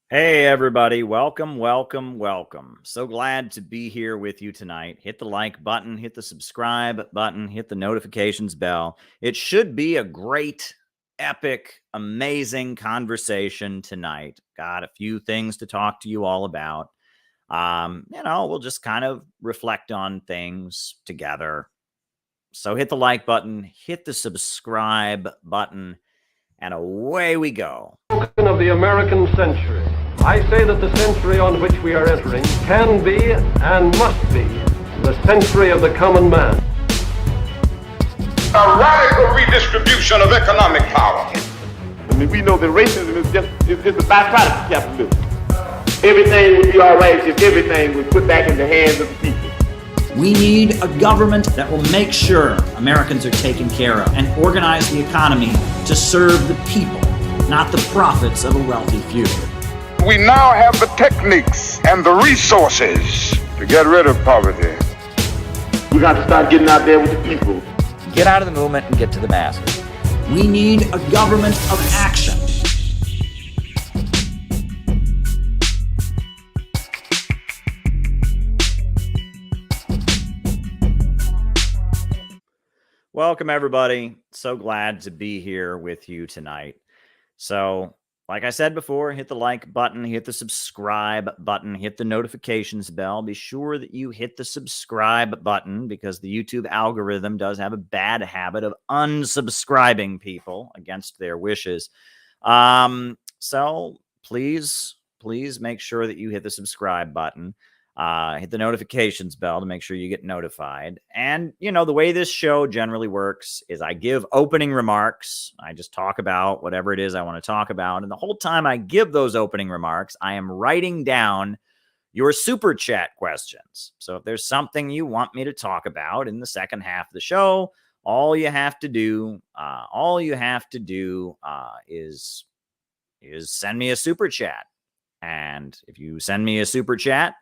Hey, everybody. Welcome, welcome, welcome. So glad to be here with you tonight. Hit the like button, hit the subscribe button, hit the notifications bell. It should be a great, epic, amazing conversation tonight. Got a few things to talk to you all about. We'll just kind of reflect on things together. So hit the like button, hit the subscribe button, and away we go. Of the American century. I say that the century on which we are entering can be and must be the century of the common man. A radical redistribution of economic power. I mean, we know that racism is just a byproduct of capitalism. Everything would be all right if everything was put back in the hands of the people. We need a government that will make sure Americans are taken care of and organize the economy to serve the people, not the profits of a wealthy few. We now have the techniques and the resources to get rid of poverty. We got to start getting out there with the people. Get out of the movement and get to the masses. We need a government of action. Welcome, everybody. So glad to be here with you tonight. So, like I said before, hit the like button, hit the subscribe button, hit the notifications bell. Be sure that you hit the subscribe button because the YouTube algorithm does have a bad habit of unsubscribing people against their wishes. So please make sure that you hit the subscribe button. Hit the notifications bell to make sure you get notified. And, the way this show generally works is I give opening remarks. I just talk about whatever it is I want to talk about. And the whole time I give those opening remarks, I am writing down your super chat questions. So if there's something you want me to talk about in the second half of the show, all you have to do is send me a super chat. And if you send me a super chat,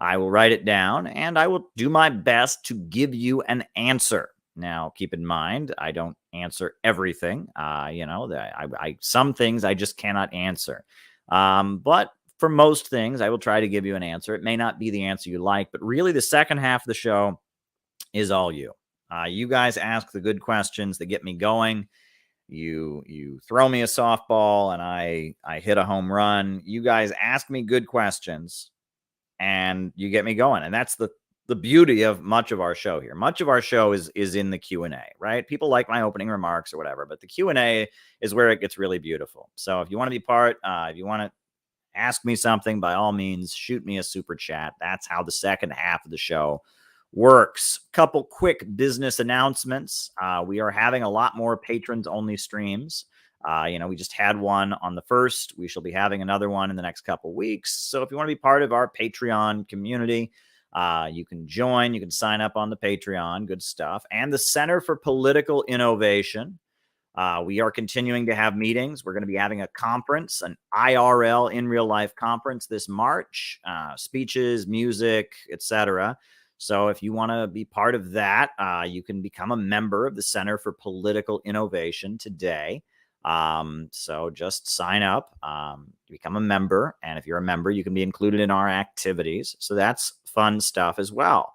I will write it down and I will do my best to give you an answer. Now, keep in mind, I don't answer everything. Some things I just cannot answer. But for most things, I will try to give you an answer. It may not be the answer you like, but really the second half of the show is all you. You guys ask the good questions that get me going. You throw me a softball and I hit a home run. You guys ask me good questions and you get me going. And that's the beauty of much of our show here. Much of our show is in the Q&A, right? People like my opening remarks or whatever, but the Q&A is where it gets really beautiful. So if you want to be part, if you want to ask me something, by all means, shoot me a super chat. That's how the second half of the show works. Couple quick business announcements. We are having a lot more patrons-only streams. We just had one on the 1st. We shall be having another one in the next couple weeks. So if you want to be part of our Patreon community, you can join. You can sign up on the Patreon. Good stuff. And the Center for Political Innovation. We are continuing to have meetings. We're going to be having a conference, an IRL, in real life conference this March. Speeches, music, etc. So if you want to be part of that, you can become a member of the Center for Political Innovation today. So just sign up, become a member. And if you're a member, you can be included in our activities. So that's fun stuff as well.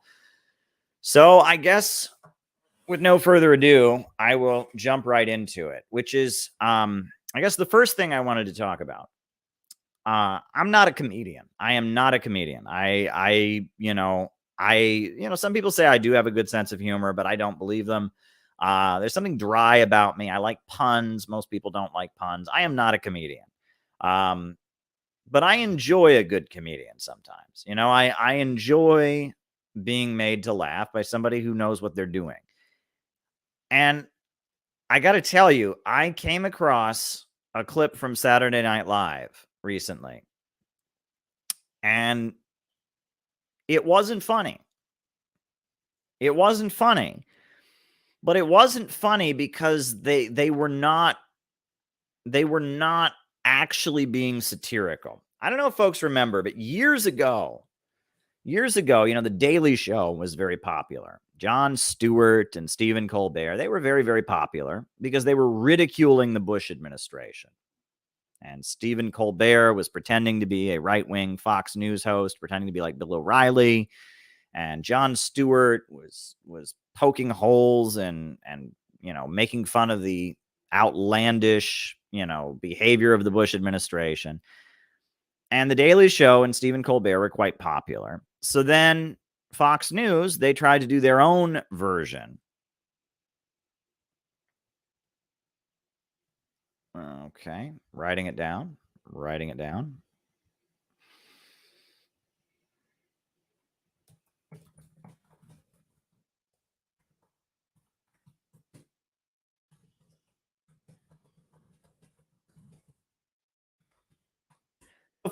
So I guess with no further ado, I will jump right into it, which is, I guess the first thing I wanted to talk about. I'm not a comedian. I am not a comedian. Some people say I do have a good sense of humor, but I don't believe them. There's something dry about me. I like puns. Most people don't like puns. I am not a comedian. But I enjoy a good comedian sometimes. I enjoy being made to laugh by somebody who knows what they're doing. And I got to tell you, I came across a clip from Saturday Night Live recently. And it wasn't funny. It wasn't funny. But it wasn't funny because they were not actually being satirical. I don't know if folks remember, but years ago, The Daily Show was very popular. Jon Stewart and Stephen Colbert, they were very, very popular because they were ridiculing the Bush administration. And Stephen Colbert was pretending to be a right-wing Fox News host, pretending to be like Bill O'Reilly. And Jon Stewart was poking holes and making fun of the outlandish, behavior of the Bush administration. And The Daily Show and Stephen Colbert were quite popular. So then Fox News, they tried to do their own version. Okay, writing it down.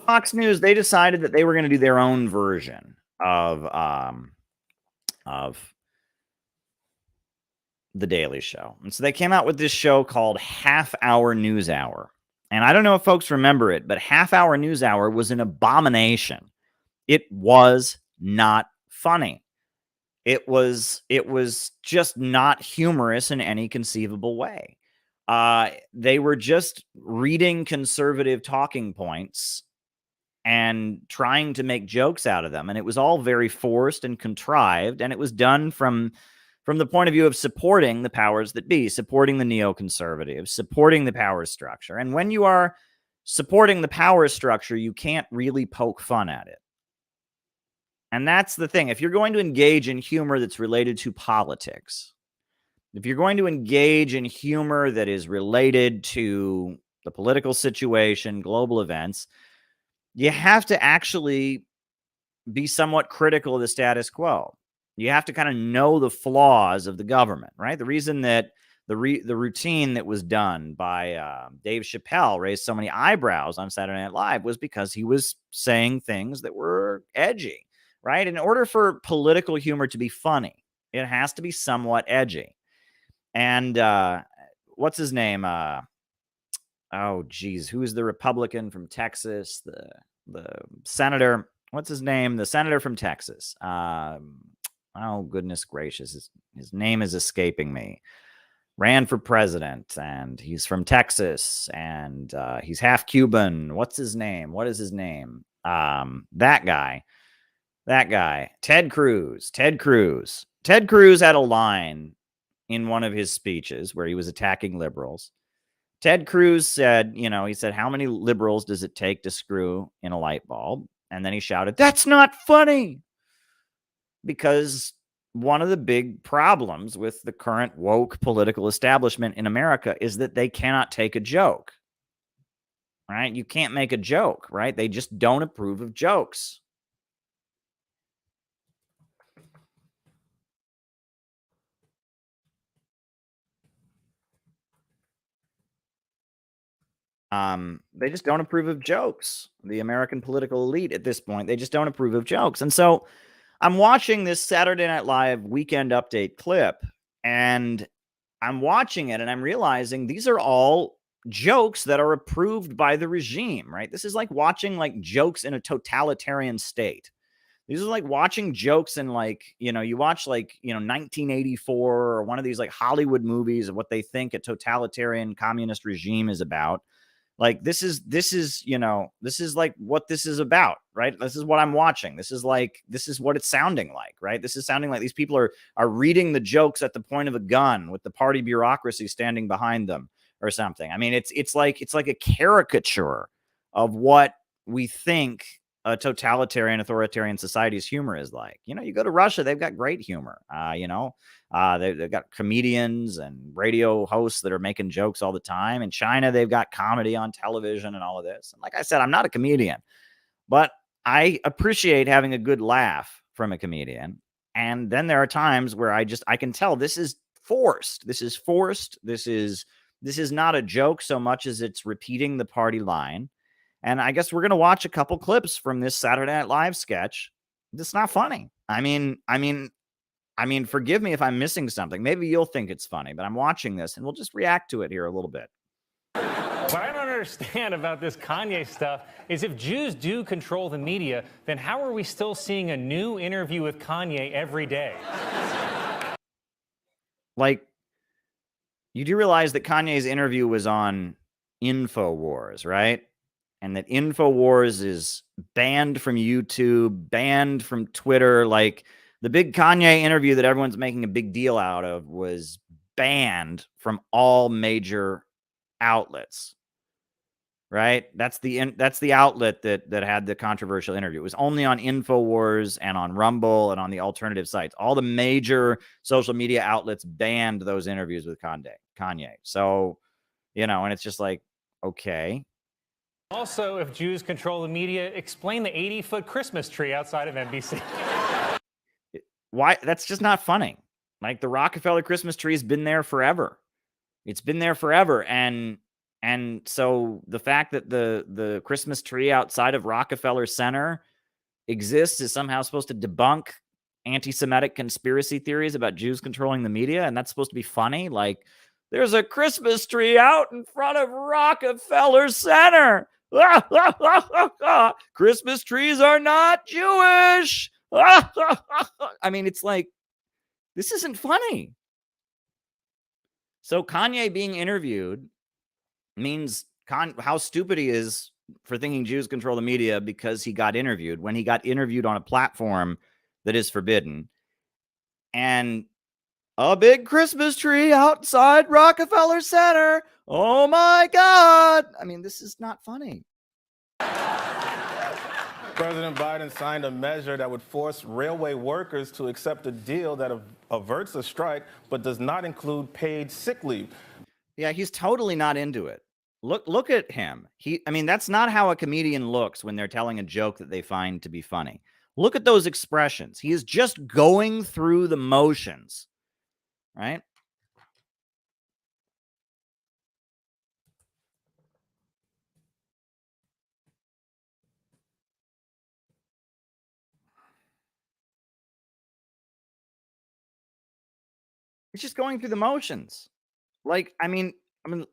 Fox News, they decided that they were going to do their own version of The Daily Show. And so they came out with this show called Half Hour News Hour. And I don't know if folks remember it, but Half Hour News Hour was an abomination. It was not funny. It was just not humorous in any conceivable way. They were just reading conservative talking points and trying to make jokes out of them. And it was all very forced and contrived. And it was done from the point of view of supporting the powers that be, supporting the neoconservatives, supporting the power structure. And when you are supporting the power structure, you can't really poke fun at it. And that's the thing. If you're going to engage in humor that's related to politics, if you're going to engage in humor that is related to the political situation, global events, you have to actually be somewhat critical of the status quo. You have to kind of know the flaws of the government, right? The reason that the routine that was done by Dave Chappelle raised so many eyebrows on Saturday Night Live was because he was saying things that were edgy, right? In order for political humor to be funny, it has to be somewhat edgy. And what's his name? Oh, geez, who is the Republican from Texas? The senator, what's his name? The senator from Texas. Oh, goodness gracious. His name is escaping me. Ran for president, and he's from Texas, and he's half Cuban. What's his name? What is his name? That guy. Ted Cruz. Ted Cruz had a line in one of his speeches where he was attacking liberals. Ted Cruz said, he said, how many liberals does it take to screw in a light bulb? And then he shouted, that's not funny. Because one of the big problems with the current woke political establishment in America is that they cannot take a joke, right? You can't make a joke, right? They just don't approve of jokes. They just don't approve of jokes. The American political elite at this point, they just don't approve of jokes. And so I'm watching this Saturday Night Live weekend update clip, and I'm watching it and I'm realizing these are all jokes that are approved by the regime, right? This is like watching like jokes in a totalitarian state. These are like watching jokes in you watch 1984 or one of these like Hollywood movies of what they think a totalitarian communist regime is about. Like this is like what this is about, right? This is what I'm watching. This is what it's sounding like, right? This is sounding like these people are reading the jokes at the point of a gun with the party bureaucracy standing behind them or something. I mean, it's like a caricature of what we think a totalitarian, authoritarian society's humor is like. You go to Russia, they've got great humor. They've got comedians and radio hosts that are making jokes all the time. In China, they've got comedy on television and all of this. And like I said, I'm not a comedian, but I appreciate having a good laugh from a comedian. And then there are times where I can tell this is forced. This is forced. This is not a joke so much as it's repeating the party line. And I guess we're going to watch a couple clips from this Saturday Night Live sketch. It's not funny. I mean, forgive me if I'm missing something. Maybe you'll think it's funny, but I'm watching this and we'll just react to it here a little bit. What I don't understand about this Kanye stuff is if Jews do control the media, then how are we still seeing a new interview with Kanye every day? Like, you do realize that Kanye's interview was on InfoWars, right? And that InfoWars is banned from YouTube, banned from Twitter. Like the big Kanye interview that everyone's making a big deal out of was banned from all major outlets. Right? That's the outlet that had the controversial interview. It was only on InfoWars and on Rumble and on the alternative sites. All the major social media outlets banned those interviews with Kanye. So, you know, and it's just like, okay. Also, if Jews control the media, explain the 80-foot Christmas tree outside of NBC. Why? That's just not funny. Like the Rockefeller Christmas tree has been there forever. It's been there forever. And so the fact that the Christmas tree outside of Rockefeller Center exists is somehow supposed to debunk anti-Semitic conspiracy theories about Jews controlling the media, and that's supposed to be funny. Like, there's a Christmas tree out in front of Rockefeller Center. Christmas trees are not Jewish. I mean, it's like, this isn't funny. So Kanye being interviewed means how stupid he is for thinking Jews control the media because he got interviewed when he got interviewed on a platform that is forbidden. And a big Christmas tree outside Rockefeller Center. Oh my God. I mean, this is not funny. President Biden signed a measure that would force railway workers to accept a deal that averts a strike, but does not include paid sick leave. Yeah, he's totally not into it. Look at him. I mean, that's not how a comedian looks when they're telling a joke that they find to be funny. Look at those expressions. He is just going through the motions, right? He's just going through the motions. Like, I mean,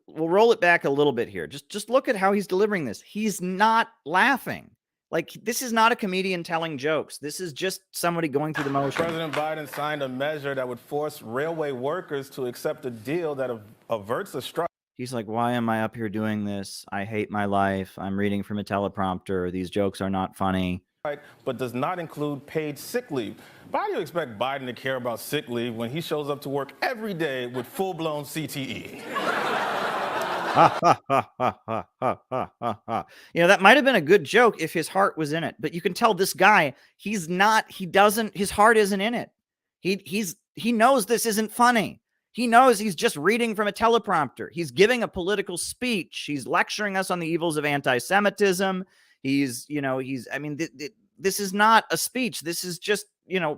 we'll roll it back a little bit here. Just look at how he's delivering this. He's not laughing. Like, this is not a comedian telling jokes. This is just somebody going through the motions. President Biden signed a measure that would force railway workers to accept a deal that averts a strike. He's like, why am I up here doing this? I hate my life. I'm reading from a teleprompter. These jokes are not funny. But does not include paid sick leave. Why do you expect Biden to care about sick leave when he shows up to work every day with full-blown CTE? You know, that might have been a good joke if his heart was in it, but you can tell this guy, his heart isn't in it. He knows this isn't funny. He knows he's just reading from a teleprompter. He's giving a political speech. He's lecturing us on the evils of anti-Semitism. This is not a speech. This is just,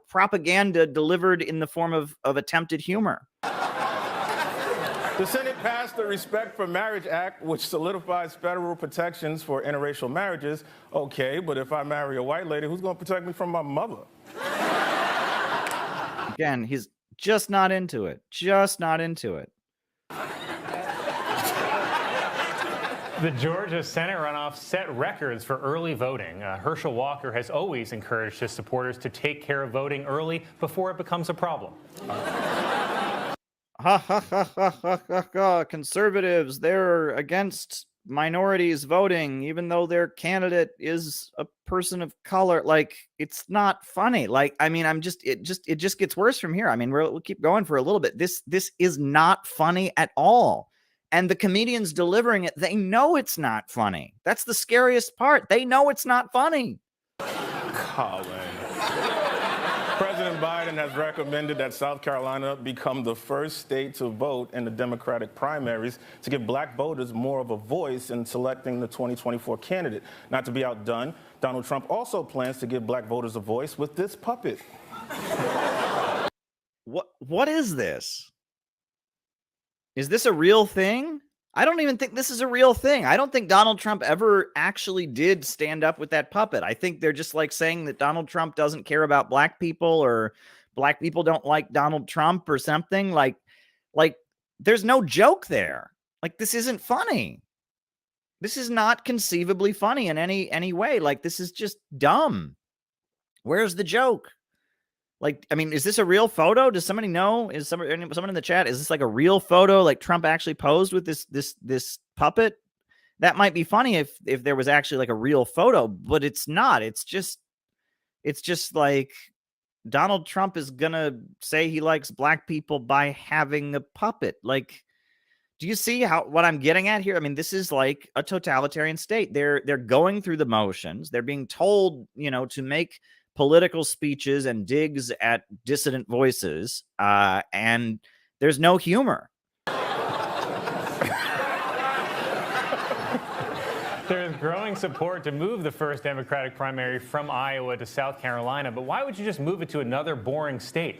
propaganda delivered in the form of attempted humor. The Senate passed the Respect for Marriage Act, which solidifies federal protections for interracial marriages. Okay, but if I marry a white lady, who's going to protect me from my mother? Again, he's just not into it. Just not into it. The Georgia Senate runoff set records for early voting. Herschel Walker has always encouraged his supporters to take care of voting early before it becomes a problem. Conservatives, they're against minorities voting, even though their candidate is a person of color. Like, it's not funny. Like, I mean, it just gets worse from here. I mean, we'll keep going for a little bit. This is not funny at all. And the comedians delivering it, they know it's not funny. That's the scariest part. They know it's not funny. Colin. President Biden has recommended that South Carolina become the first state to vote in the Democratic primaries to give black voters more of a voice in selecting the 2024 candidate. Not to be outdone, Donald Trump also plans to give black voters a voice with this puppet. What is this? Is this a real thing? I don't even think this is a real thing. I don't think Donald Trump ever actually did stand up with that puppet. I think they're just like saying that Donald Trump doesn't care about black people, or black people don't like Donald Trump or something. Like there's no joke there. Like, this isn't funny. This is not conceivably funny in any way. Like, this is just dumb. Where's the joke? Like, I mean, is this a real photo? Does somebody know? Is someone in the chat? Is this like a real photo? Like Trump actually posed with this puppet that might be funny if there was actually like a real photo, but it's not. It's just like Donald Trump is gonna say he likes black people by having a puppet. Like, do you see what I'm getting at here? I mean, this is like a totalitarian state. They're going through the motions. They're being told, to make political speeches and digs at dissident voices, and there's no humor. There's growing support to move the first Democratic primary from Iowa to South Carolina, but why would you just move it to another boring state?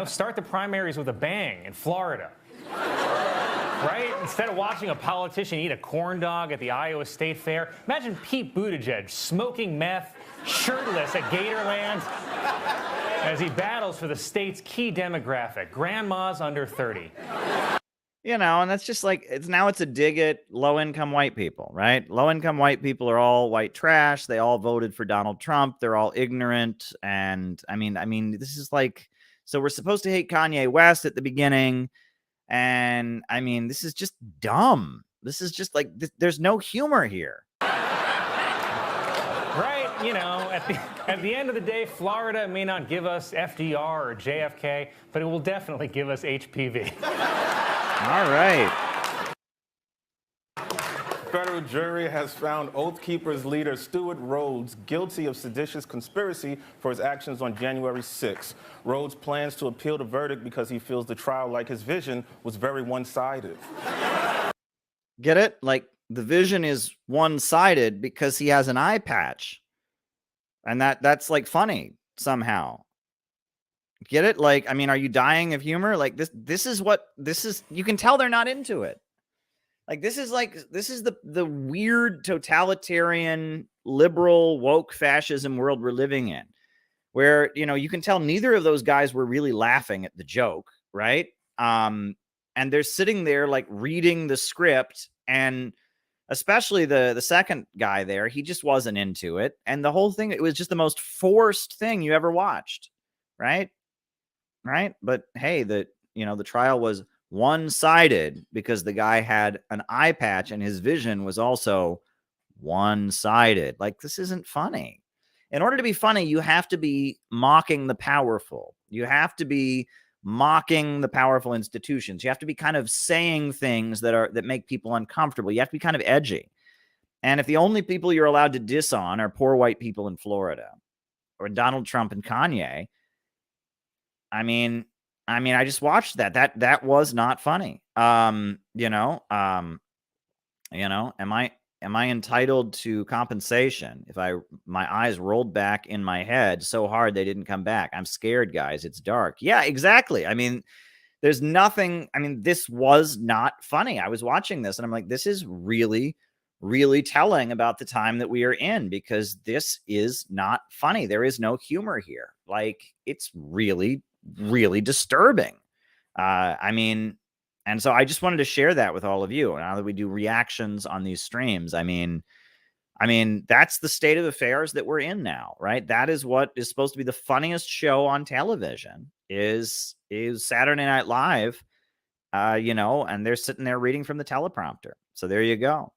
Start the primaries with a bang in Florida. Right? Instead of watching a politician eat a corn dog at the Iowa State Fair, imagine Pete Buttigieg smoking meth, shirtless at Gatorland, as he battles for the state's key demographic, grandmas under 30. And that's just like, it's a dig at low-income white people, right? Low-income white people are all white trash. They all voted for Donald Trump. They're all ignorant. And I mean, this is like, so we're supposed to hate Kanye West at the beginning. And I mean, this is just dumb. This is just like, there's no humor here. Right. At the end of the day, Florida may not give us FDR or JFK, but it will definitely give us HPV. All right. Federal jury has found Oath Keepers leader Stuart Rhodes guilty of seditious conspiracy for his actions on January 6. Rhodes plans to appeal the verdict because he feels the trial, like his vision, was very one-sided. Get it? Like, the vision is one-sided because he has an eye patch. And that's like funny somehow. Get it? Like, I mean, are you dying of humor? Like, this is you can tell they're not into it. Like, this is the weird totalitarian liberal woke fascism world we're living in, where, you can tell neither of those guys were really laughing at the joke, right? And they're sitting there like reading the script, and especially the second guy there, he just wasn't into it. And the whole thing, it was just the most forced thing you ever watched, right? Right? But hey, the trial was one-sided because the guy had an eye patch and his vision was also one-sided. Like, this isn't funny. In order to be funny, you have to be mocking the powerful. You have to be mocking the powerful institutions. You have to be kind of saying things that make people uncomfortable. You have to be kind of edgy. And if the only people you're allowed to diss on are poor white people in Florida or Donald Trump and Kanye, I mean, I just watched that. That was not funny. Am I entitled to compensation if my eyes rolled back in my head so hard they didn't come back? I'm scared, guys. It's dark. Yeah, exactly. I mean, there's nothing. I mean, this was not funny. I was watching this and I'm like, this is really, really telling about the time that we are in, because this is not funny. There is no humor here. Like, it's really, really disturbing. And so I just wanted to share that with all of you. Now that we do reactions on these streams, I mean, that's the state of affairs that we're in now, right? That is what is supposed to be the funniest show on television is Saturday Night Live, and they're sitting there reading from the teleprompter. So there you go.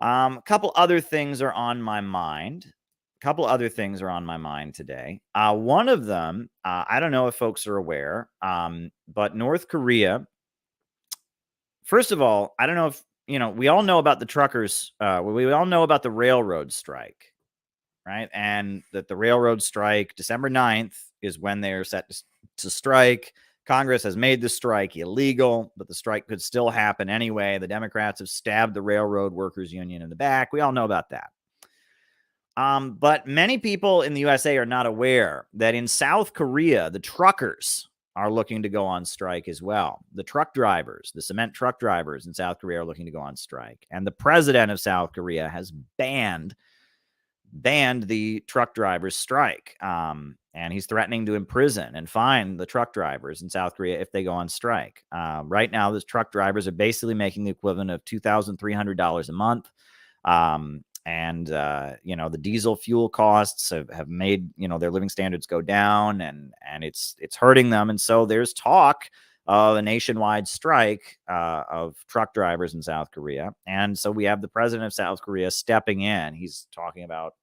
A couple other things are on my mind. Today. One of them, I don't know if folks are aware, but North Korea. First of all, I don't know if, we all know about the truckers. We all know about the railroad strike, right? And that the railroad strike, December 9th, is when they're set to strike. Congress has made the strike illegal, but the strike could still happen anyway. The Democrats have stabbed the railroad workers union in the back. We all know about that. But many people in the USA are not aware that in South Korea, the truckers are looking to go on strike as well. The truck drivers, the cement truck drivers in South Korea are looking to go on strike. And the president of South Korea has banned the truck drivers' strike. And he's threatening to imprison and fine the truck drivers in South Korea if they go on strike. Right now, the truck drivers are basically making the equivalent of $2,300 a month. The diesel fuel costs have made, their living standards go down, and it's hurting them. And so there's talk of a nationwide strike of truck drivers in South Korea. And so we have the president of South Korea stepping in. He's talking about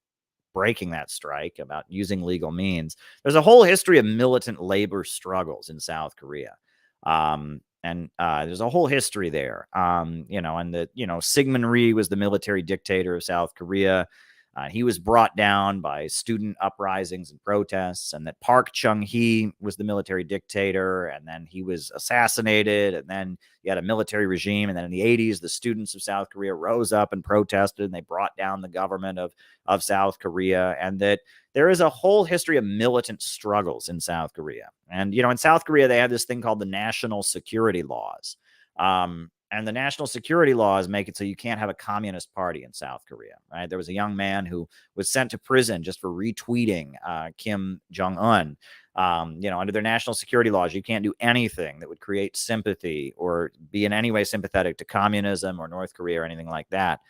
breaking that strike, about using legal means. There's a whole history of militant labor struggles in South Korea. And there's a whole history there. Syngman Rhee was the military dictator of South Korea. He was brought down by student uprisings and protests, and that Park Chung-hee was the military dictator, and then he was assassinated, and then you had a military regime, and then in the 80s, the students of South Korea rose up and protested, and they brought down the government of South Korea, and that there is a whole history of militant struggles in South Korea. And, in South Korea, they have this thing called the national security laws. And the national security laws make it so you can't have a communist party in South Korea, right? There was a young man who was sent to prison just for retweeting Kim Jong-un. Under their national security laws, you can't do anything that would create sympathy or be in any way sympathetic to communism or North Korea or anything like that.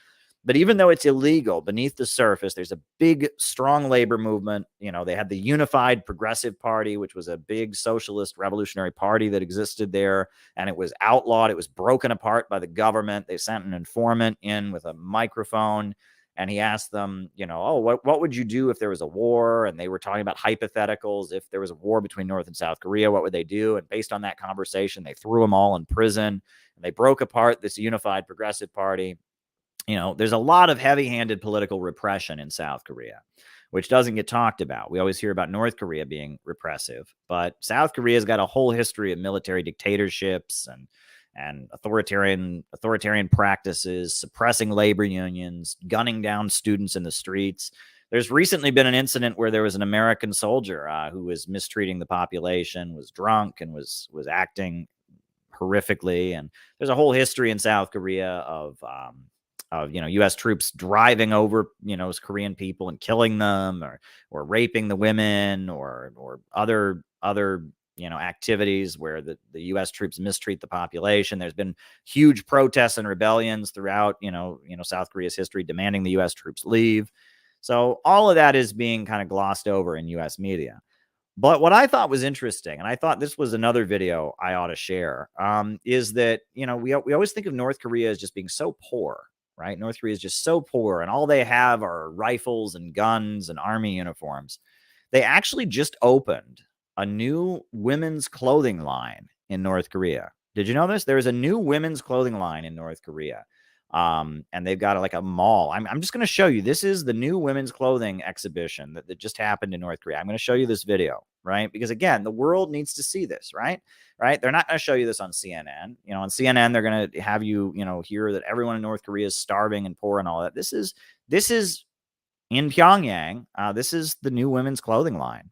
But even though it's illegal, beneath the surface, there's a big, strong labor movement. They had the Unified Progressive Party, which was a big socialist revolutionary party that existed there, and it was outlawed. It was broken apart by the government. They sent an informant in with a microphone, and he asked them, what would you do if there was a war? And they were talking about hypotheticals. If there was a war between North and South Korea, what would they do? And based on that conversation, they threw them all in prison, and they broke apart this Unified Progressive Party. There's a lot of heavy-handed political repression in South Korea, which doesn't get talked about. We always hear about North Korea being repressive, but South Korea's got a whole history of military dictatorships and authoritarian practices, suppressing labor unions, gunning down students in the streets. There's recently been an incident where there was an American soldier who was mistreating the population, was drunk, and was acting horrifically. And there's a whole history in South Korea of U.S. troops driving over, Korean people and killing them, or raping the women, or other activities where the U.S. troops mistreat the population. There's been huge protests and rebellions throughout, South Korea's history demanding the U.S. troops leave. So all of that is being kind of glossed over in U.S. media. But what I thought was interesting, and I thought this was another video I ought to share, is that, we always think of North Korea as just being so poor. Right? North Korea is just so poor, and all they have are rifles and guns and army uniforms. They actually just opened a new women's clothing line in North Korea. Did you know this? There is a new women's clothing line in North Korea. And they've got a mall. I'm just going to show you. This is the new women's clothing exhibition that just happened in North Korea. I'm going to show you this video, right? Because again, the world needs to see this, right? They're not going to show you this on CNN. On CNN, they're going to have you, hear that everyone in North Korea is starving and poor and all that. This is in Pyongyang. This is the new women's clothing line.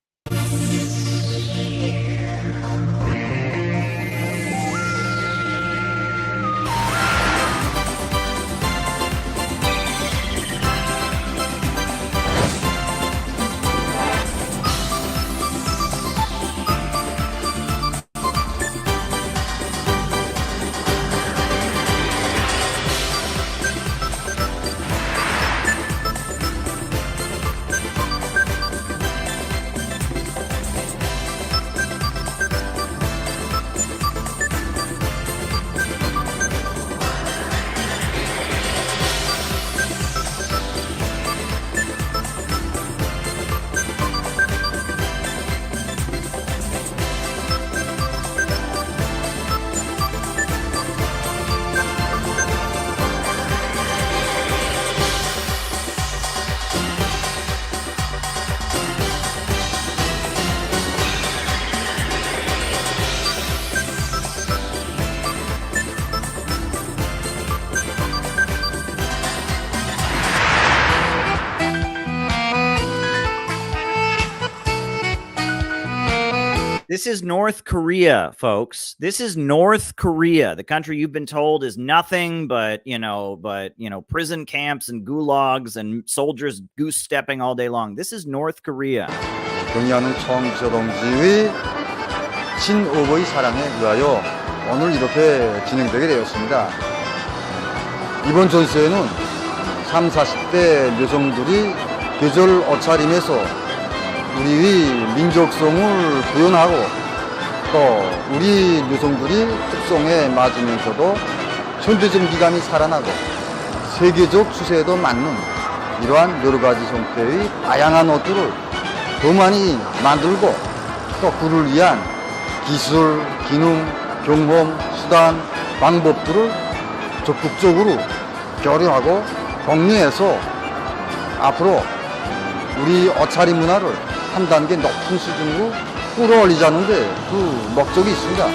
This is North Korea, folks. This is North Korea, the country you've been told is nothing but prison camps and gulags and soldiers goose stepping all day long. This is North Korea. 경의하는 청지서 동지의 친오의 사랑에 의하여 오늘 이렇게 진행되게 되었습니다. 이번 전시회는 30, 40대 여성들이 계절 옷차림에서 우리의 민족성을 구현하고 또 우리 여성들이 특성에 맞으면서도 현대적 미감이 살아나고 세계적 추세에도 맞는 이러한 여러 가지 형태의 다양한 옷들을 더 많이 만들고 또 그를 위한 기술, 기능, 경험, 수단, 방법들을 적극적으로 교류하고 공유해서 앞으로 우리 옷차림 문화를 한 단계 높은 수준으로 끌어올리자는 데 그 목적이 있습니다.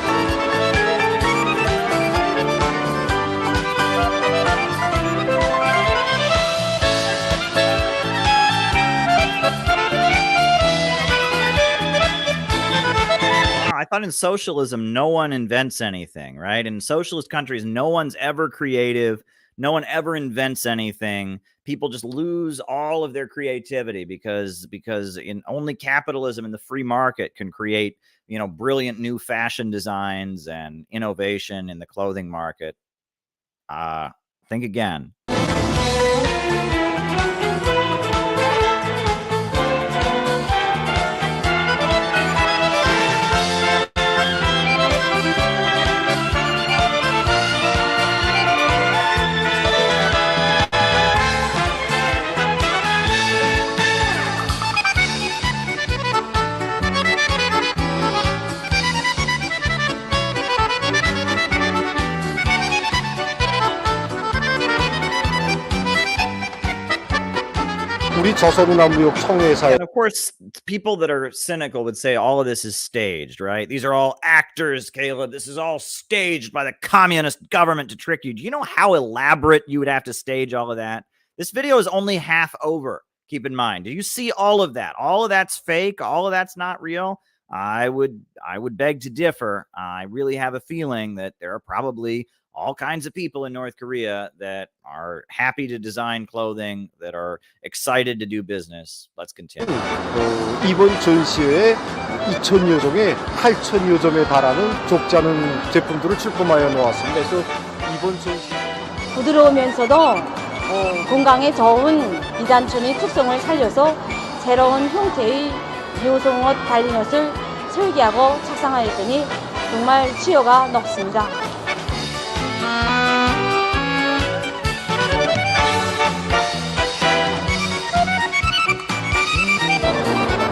I thought in socialism, no one invents anything, right? In socialist countries, no one's ever creative. No one ever invents anything. People just lose all of their creativity because in only capitalism and the free market can create, brilliant new fashion designs and innovation in the clothing market. Think again. 우리 조선문화무역총회에서 And of course, people that are cynical would say all of this is staged, right? These are all actors, Caleb. This is all staged by the communist government to trick you. Do you know how elaborate you would have to stage all of that? This video is only half over. Keep in mind. Do you see all of that? All of that's fake. All of that's not real. I would beg to differ. I really have a feeling that there are probably all kinds of people in North Korea that are happy to design clothing, that are excited to do business. Let's continue. 이번 전시회에 2,000여 종에 8,000여 점에 달하는 족자는 제품들을 출품하여 놓았습니다. 그래서 이번 전시 부드러우면서도 건강에 좋은 이단천의 특성을 살려서 새로운 형태의 여성옷 달린옷을 설계하고 착상하였더니 정말 수요가 높습니다.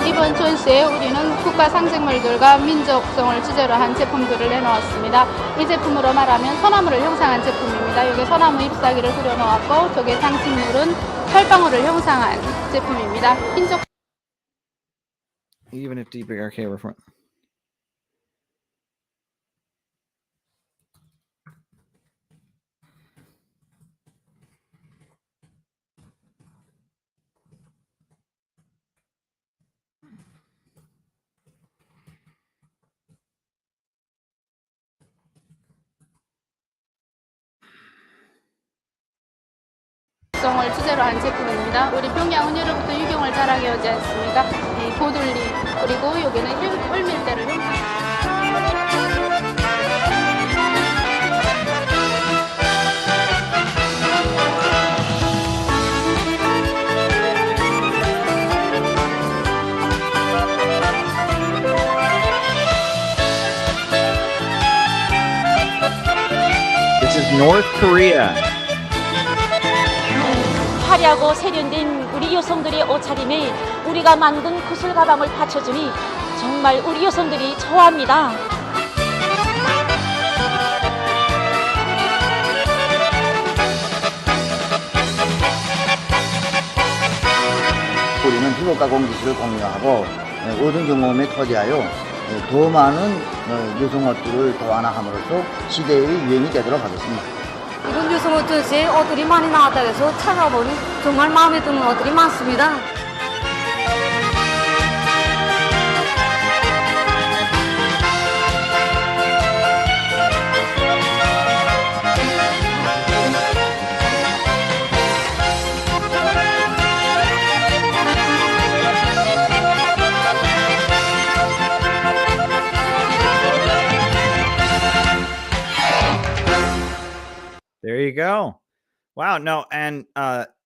이번 전시에 우리는 국가 상징물들과 민족성을 주제로 한 제품들을 내놓았습니다. 이 제품으로 말하면 소나무를 형상한 제품입니다. 여기 소나무 잎사귀를 그려놓았고 저기 장식물은 철방울을 형상한 제품입니다. 민족 Even if DPRK were from... 성을 주제로 한 제품입니다. 우리 평양은 예로부터 유경을 자랑해 오지 않습니까? 이 고들리 그리고 여기는 홀밀대를 형상. This is North Korea. 화려하고 세련된 우리 여성들의 옷차림에 우리가 만든 구슬 가방을 받쳐주니 정말 우리 여성들이 좋아합니다. 우리는 비록 가공 기술을 공유하고 모든 경험에 토대하여 더 많은 여성 옷들을 도안함으로써 시대의 유행이 되도록 하겠습니다. 이번 여성옷 전시에 옷들이 많이 나왔다고 해서 찾아보니 정말 마음에 드는 옷들이 많습니다. There you go. Wow. No, and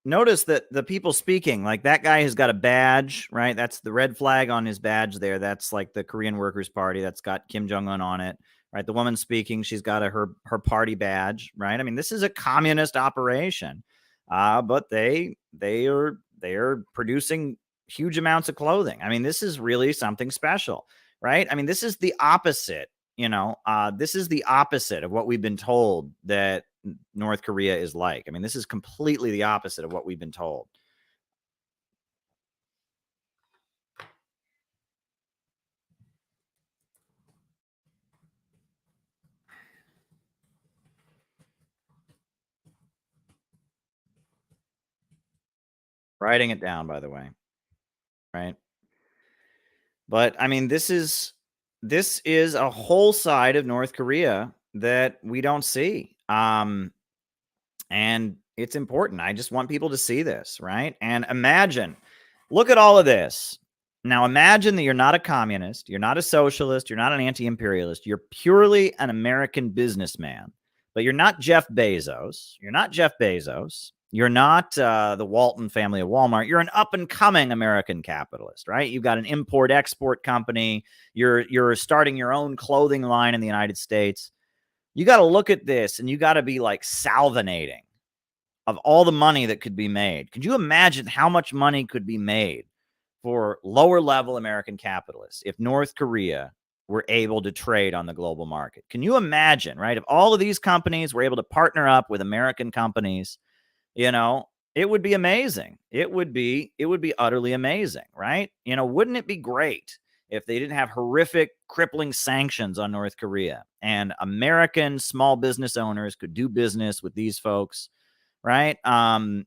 notice that the people speaking, like that guy has got a badge, right? That's the red flag on his badge there. That's like the Korean Workers' Party. That's got Kim Jong-un on it, right? The woman speaking, she's got her party badge, right? I mean, this is a communist operation, but they are producing huge amounts of clothing. I mean, this is really something special, right? I mean, this is the opposite. This is the opposite of what we've been told that North Korea is like. I mean, this is completely the opposite of what we've been told. Writing it down, by the way. Right. But I mean, this is a whole side of North Korea that we don't see. And it's important. I just want people to see this, right? And imagine, look at all of this. Now imagine that you're not a communist, you're not a socialist, you're not an anti-imperialist, you're purely an American businessman. But you're not Jeff Bezos. You're not Jeff Bezos. You're not the Walton family of Walmart. You're an up-and-coming American capitalist, right? You've got an import-export company. You're starting your own clothing line in the United States. You got to look at this and you got to be like salivating of all the money that could be made. Could you imagine how much money could be made for lower level American capitalists if North Korea were able to trade on the global market? Can you imagine, right? If all of these companies were able to partner up with American companies, it would be amazing. It would be utterly amazing, right? Wouldn't it be great if they didn't have horrific, crippling sanctions on North Korea and American small business owners could do business with these folks, right? Wouldn't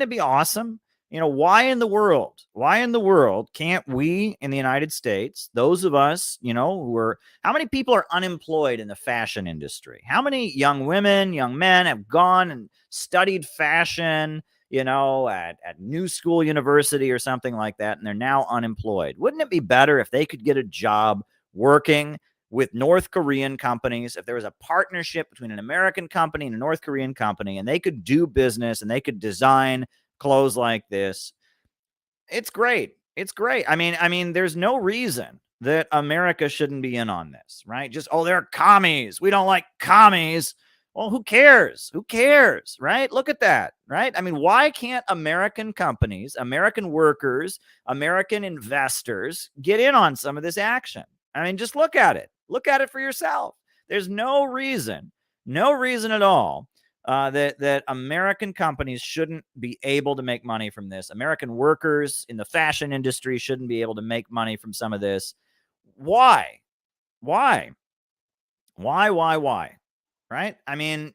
it be awesome? Why in the world can't we in the United States, those of us, how many people are unemployed in the fashion industry? How many young women, young men have gone and studied fashion, at New School University or something like that, and they're now unemployed? Wouldn't it be better if they could get a job working with North Korean companies, if there was a partnership between an American company and a North Korean company, and they could do business and they could design clothes like this? It's great. It's great. I mean, there's no reason that America shouldn't be in on this, right? Just, they're commies. We don't like commies. Well, who cares? Who cares, right? Look at that, right? I mean, why can't American companies, American workers, American investors get in on some of this action? I mean, just look at it. Look at it for yourself. There's no reason at all that American companies shouldn't be able to make money from this. American workers in the fashion industry shouldn't be able to make money from some of this. Why? Right? I mean,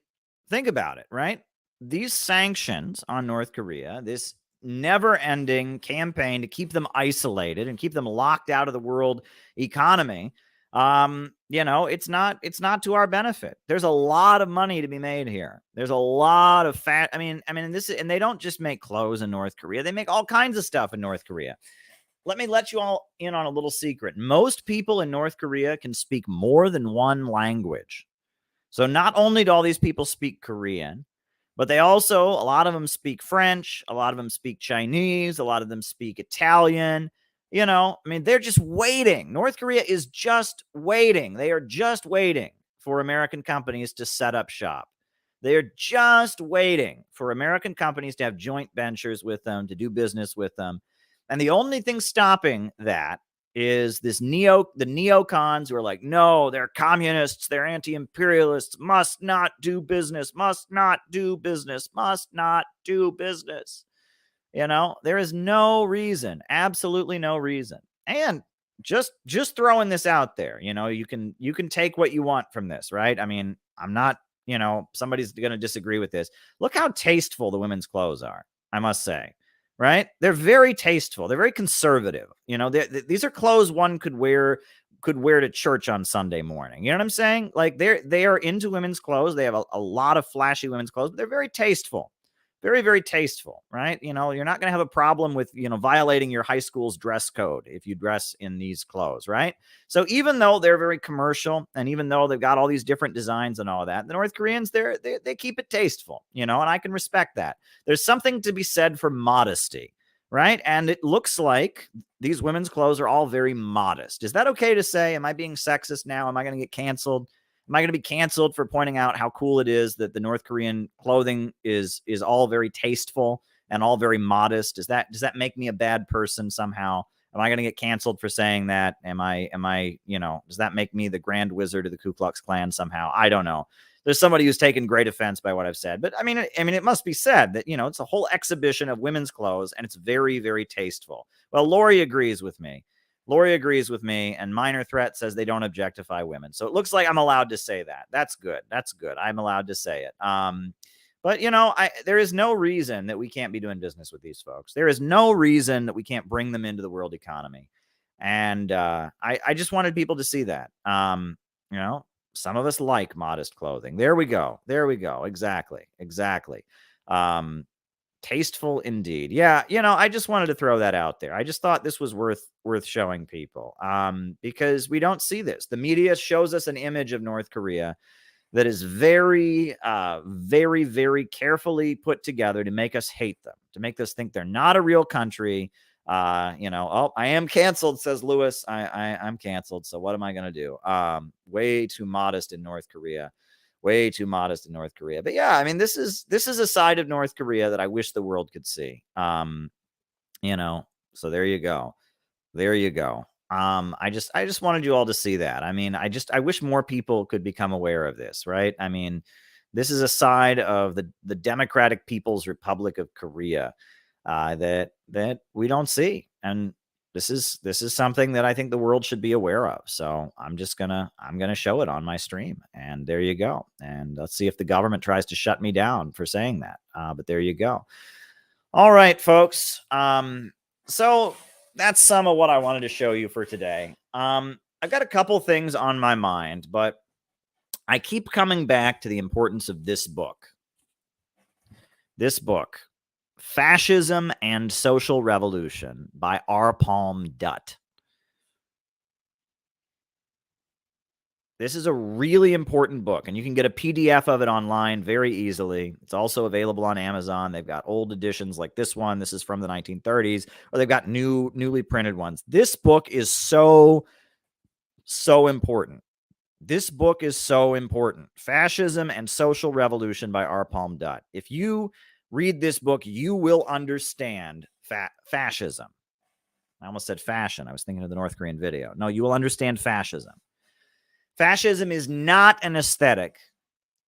think about it, right? These sanctions on North Korea, this never-ending campaign to keep them isolated and keep them locked out of the world economy, it's not to our benefit. There's a lot of money to be made here. There's a lot of and they don't just make clothes in North Korea. They make all kinds of stuff in North Korea. Let me let you all in on a little secret. Most people in North Korea can speak more than one language. So not only do all these people speak Korean, but they also, a lot of them speak French, a lot of them speak Chinese, a lot of them speak Italian. They're just waiting. North Korea is just waiting. They are just waiting for American companies to set up shop. They're just waiting for American companies to have joint ventures with them, to do business with them. And the only thing stopping that is the neocons who are like, no, they're communists, they're anti-imperialists, must not do business. There is no reason, absolutely no reason. And just throwing this out there, you can take what you want from this, right? I mean, I'm not, somebody's going to disagree with this. Look how tasteful the women's clothes are, I must say. Right? They're very tasteful. They're very conservative. These are clothes one could wear to church on Sunday morning. You know what I'm saying? Like they are into women's clothes. They have a lot of flashy women's clothes, but they're very tasteful. Very, very tasteful, right? You know, you're not going to have a problem with, you know, violating your high school's dress code if you dress in these clothes, right? So even though they're very commercial, and even though they've got all these different designs and all that, the North Koreans, they keep it tasteful, you know, and I can respect that. There's something to be said for modesty, right? And it looks like these women's clothes are all very modest. Is that okay to say? Am I being sexist now? Am I going to get canceled? Am I going to be canceled for pointing out how cool it is that the North Korean clothing is all very tasteful and all very modest? Does that make me a bad person somehow? Am I going to get canceled for saying that? Am I, you know, does that make me the Grand Wizard of the Ku Klux Klan somehow? I don't know. There's somebody who's taken great offense by what I've said, but I mean, it must be said that, you know, it's a whole exhibition of women's clothes and it's very, very tasteful. Well, Lori agrees with me. Lori agrees with me, and Minor Threat says they don't objectify women. So it looks like I'm allowed to say that. That's good. That's good. I'm allowed to say it. But, you know, there is no reason that we can't be doing business with these folks. There is no reason that we can't bring them into the world economy. And I just wanted people to see that. You know, some of us like modest clothing. There we go. There we go. Exactly. Exactly. Tasteful indeed. Yeah, you know, I just wanted to throw that out there. I just thought this was worth showing people, because we don't see this. The media shows us an image of North Korea that is very, very, very carefully put together to make us hate them, to make us think they're not a real country. You know, oh, I am canceled, says Lewis. I'm canceled. So what am I going to do? Way too modest in North Korea. Way too modest in North Korea. But yeah, I mean, this is a side of North Korea that I wish the world could see. You know, so there you go. There you go. I just wanted you all to see that. I mean, I wish more people could become aware of this, right? I mean, this is a side of the Democratic People's Republic of Korea that we don't see. And this is something that I think the world should be aware of. So I'm gonna show it on my stream, and there you go. And let's see if the government tries to shut me down for saying that. But there you go. All right, folks. So that's some of what I wanted to show you for today. I've got a couple things on my mind, but I keep coming back to the importance of this book. This book. Fascism and Social Revolution by R. Palm Dutt. This is a really important book, and you can get a PDF of it online very easily. It's also available on Amazon. They've got old editions like this one. This is from the 1930s, or they've got newly printed ones. This book is so important. This book is so important. Fascism and Social Revolution by R. Palm Dutt. If you read this book, you will understand fascism. I almost said fashion. I was thinking of the North Korean video. No, you will understand fascism. Fascism is not an aesthetic.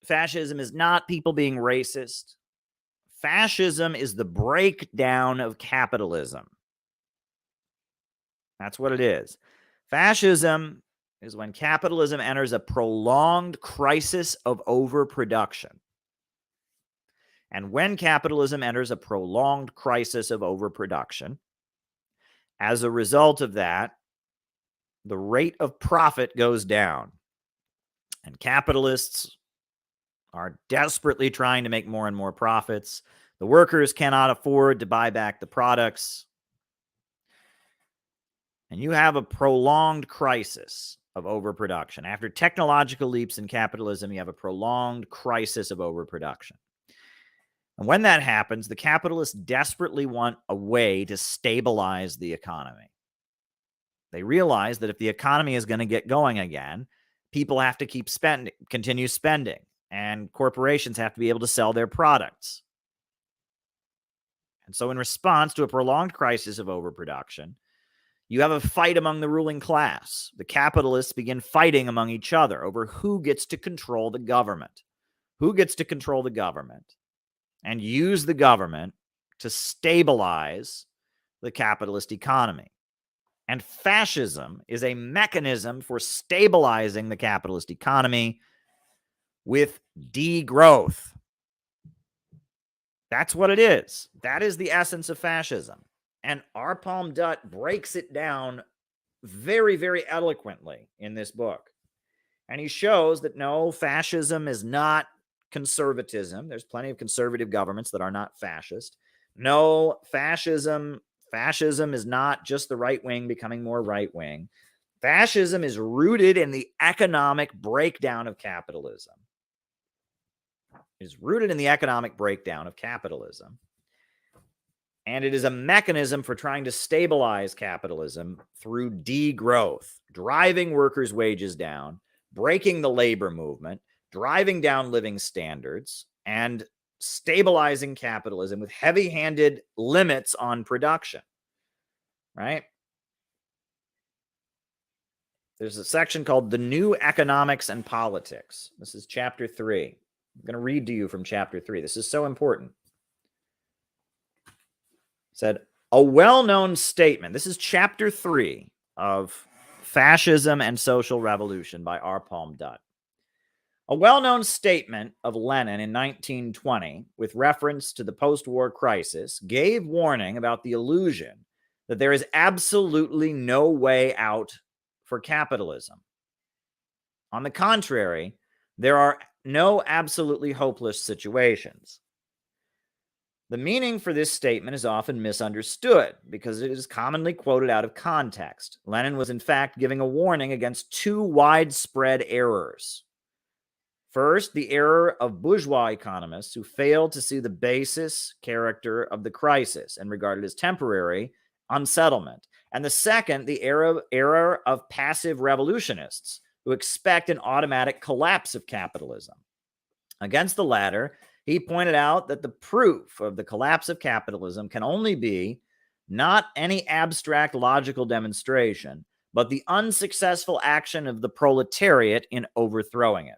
Fascism is not people being racist. Fascism is the breakdown of capitalism. That's what it is. Fascism is when capitalism enters a prolonged crisis of overproduction. And when capitalism enters a prolonged crisis of overproduction, as a result of that, the rate of profit goes down. And capitalists are desperately trying to make more and more profits. The workers cannot afford to buy back the products. And you have a prolonged crisis of overproduction. After technological leaps in capitalism, you have a prolonged crisis of overproduction. And when that happens, the capitalists desperately want a way to stabilize the economy. They realize that if the economy is going to get going again, people have to continue spending, and corporations have to be able to sell their products. And so in response to a prolonged crisis of overproduction, you have a fight among the ruling class. The capitalists begin fighting among each other over who gets to control the government. Who gets to control the government and use the government to stabilize the capitalist economy. And fascism is a mechanism for stabilizing the capitalist economy with degrowth. That's what it is. That is the essence of fascism. And R. Palm Dutt breaks it down very, very eloquently in this book. And he shows that no, fascism is not conservatism. There's plenty of conservative governments that are not fascist. No, fascism is not just the right wing becoming more right wing. Fascism is rooted in the economic breakdown of capitalism. And it is a mechanism for trying to stabilize capitalism through degrowth, driving workers' wages down, breaking the labor movement, driving down living standards, and stabilizing capitalism with heavy-handed limits on production, right? There's a section called The New Economics and Politics. This is chapter 3. I'm going to read to you from chapter 3. This is so important. Said, a well-known statement. This is chapter 3 of Fascism and Social Revolution by R. Palm Dutt. A well-known statement of Lenin in 1920 with reference to the post-war crisis gave warning about the illusion that there is absolutely no way out for capitalism. On the contrary, there are no absolutely hopeless situations. The meaning for this statement is often misunderstood because it is commonly quoted out of context. Lenin was in fact giving a warning against two widespread errors. First, the error of bourgeois economists who failed to see the basis character of the crisis and regarded it as temporary unsettlement. And the second, the error of passive revolutionists who expect an automatic collapse of capitalism. Against the latter, he pointed out that the proof of the collapse of capitalism can only be not any abstract logical demonstration, but the unsuccessful action of the proletariat in overthrowing it.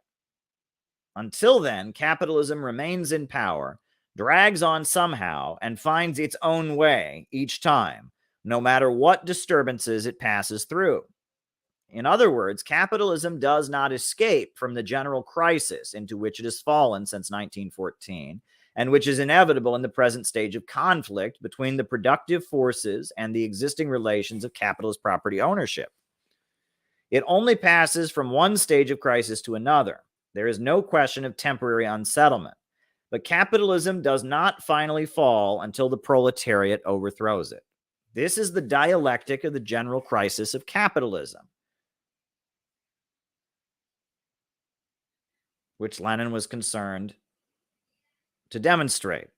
Until then, capitalism remains in power, drags on somehow, and finds its own way each time, no matter what disturbances it passes through. In other words, capitalism does not escape from the general crisis into which it has fallen since 1914, and which is inevitable in the present stage of conflict between the productive forces and the existing relations of capitalist property ownership. It only passes from one stage of crisis to another. There is no question of temporary unsettlement, but capitalism does not finally fall until the proletariat overthrows it. This is the dialectic of the general crisis of capitalism, which Lenin was concerned to demonstrate.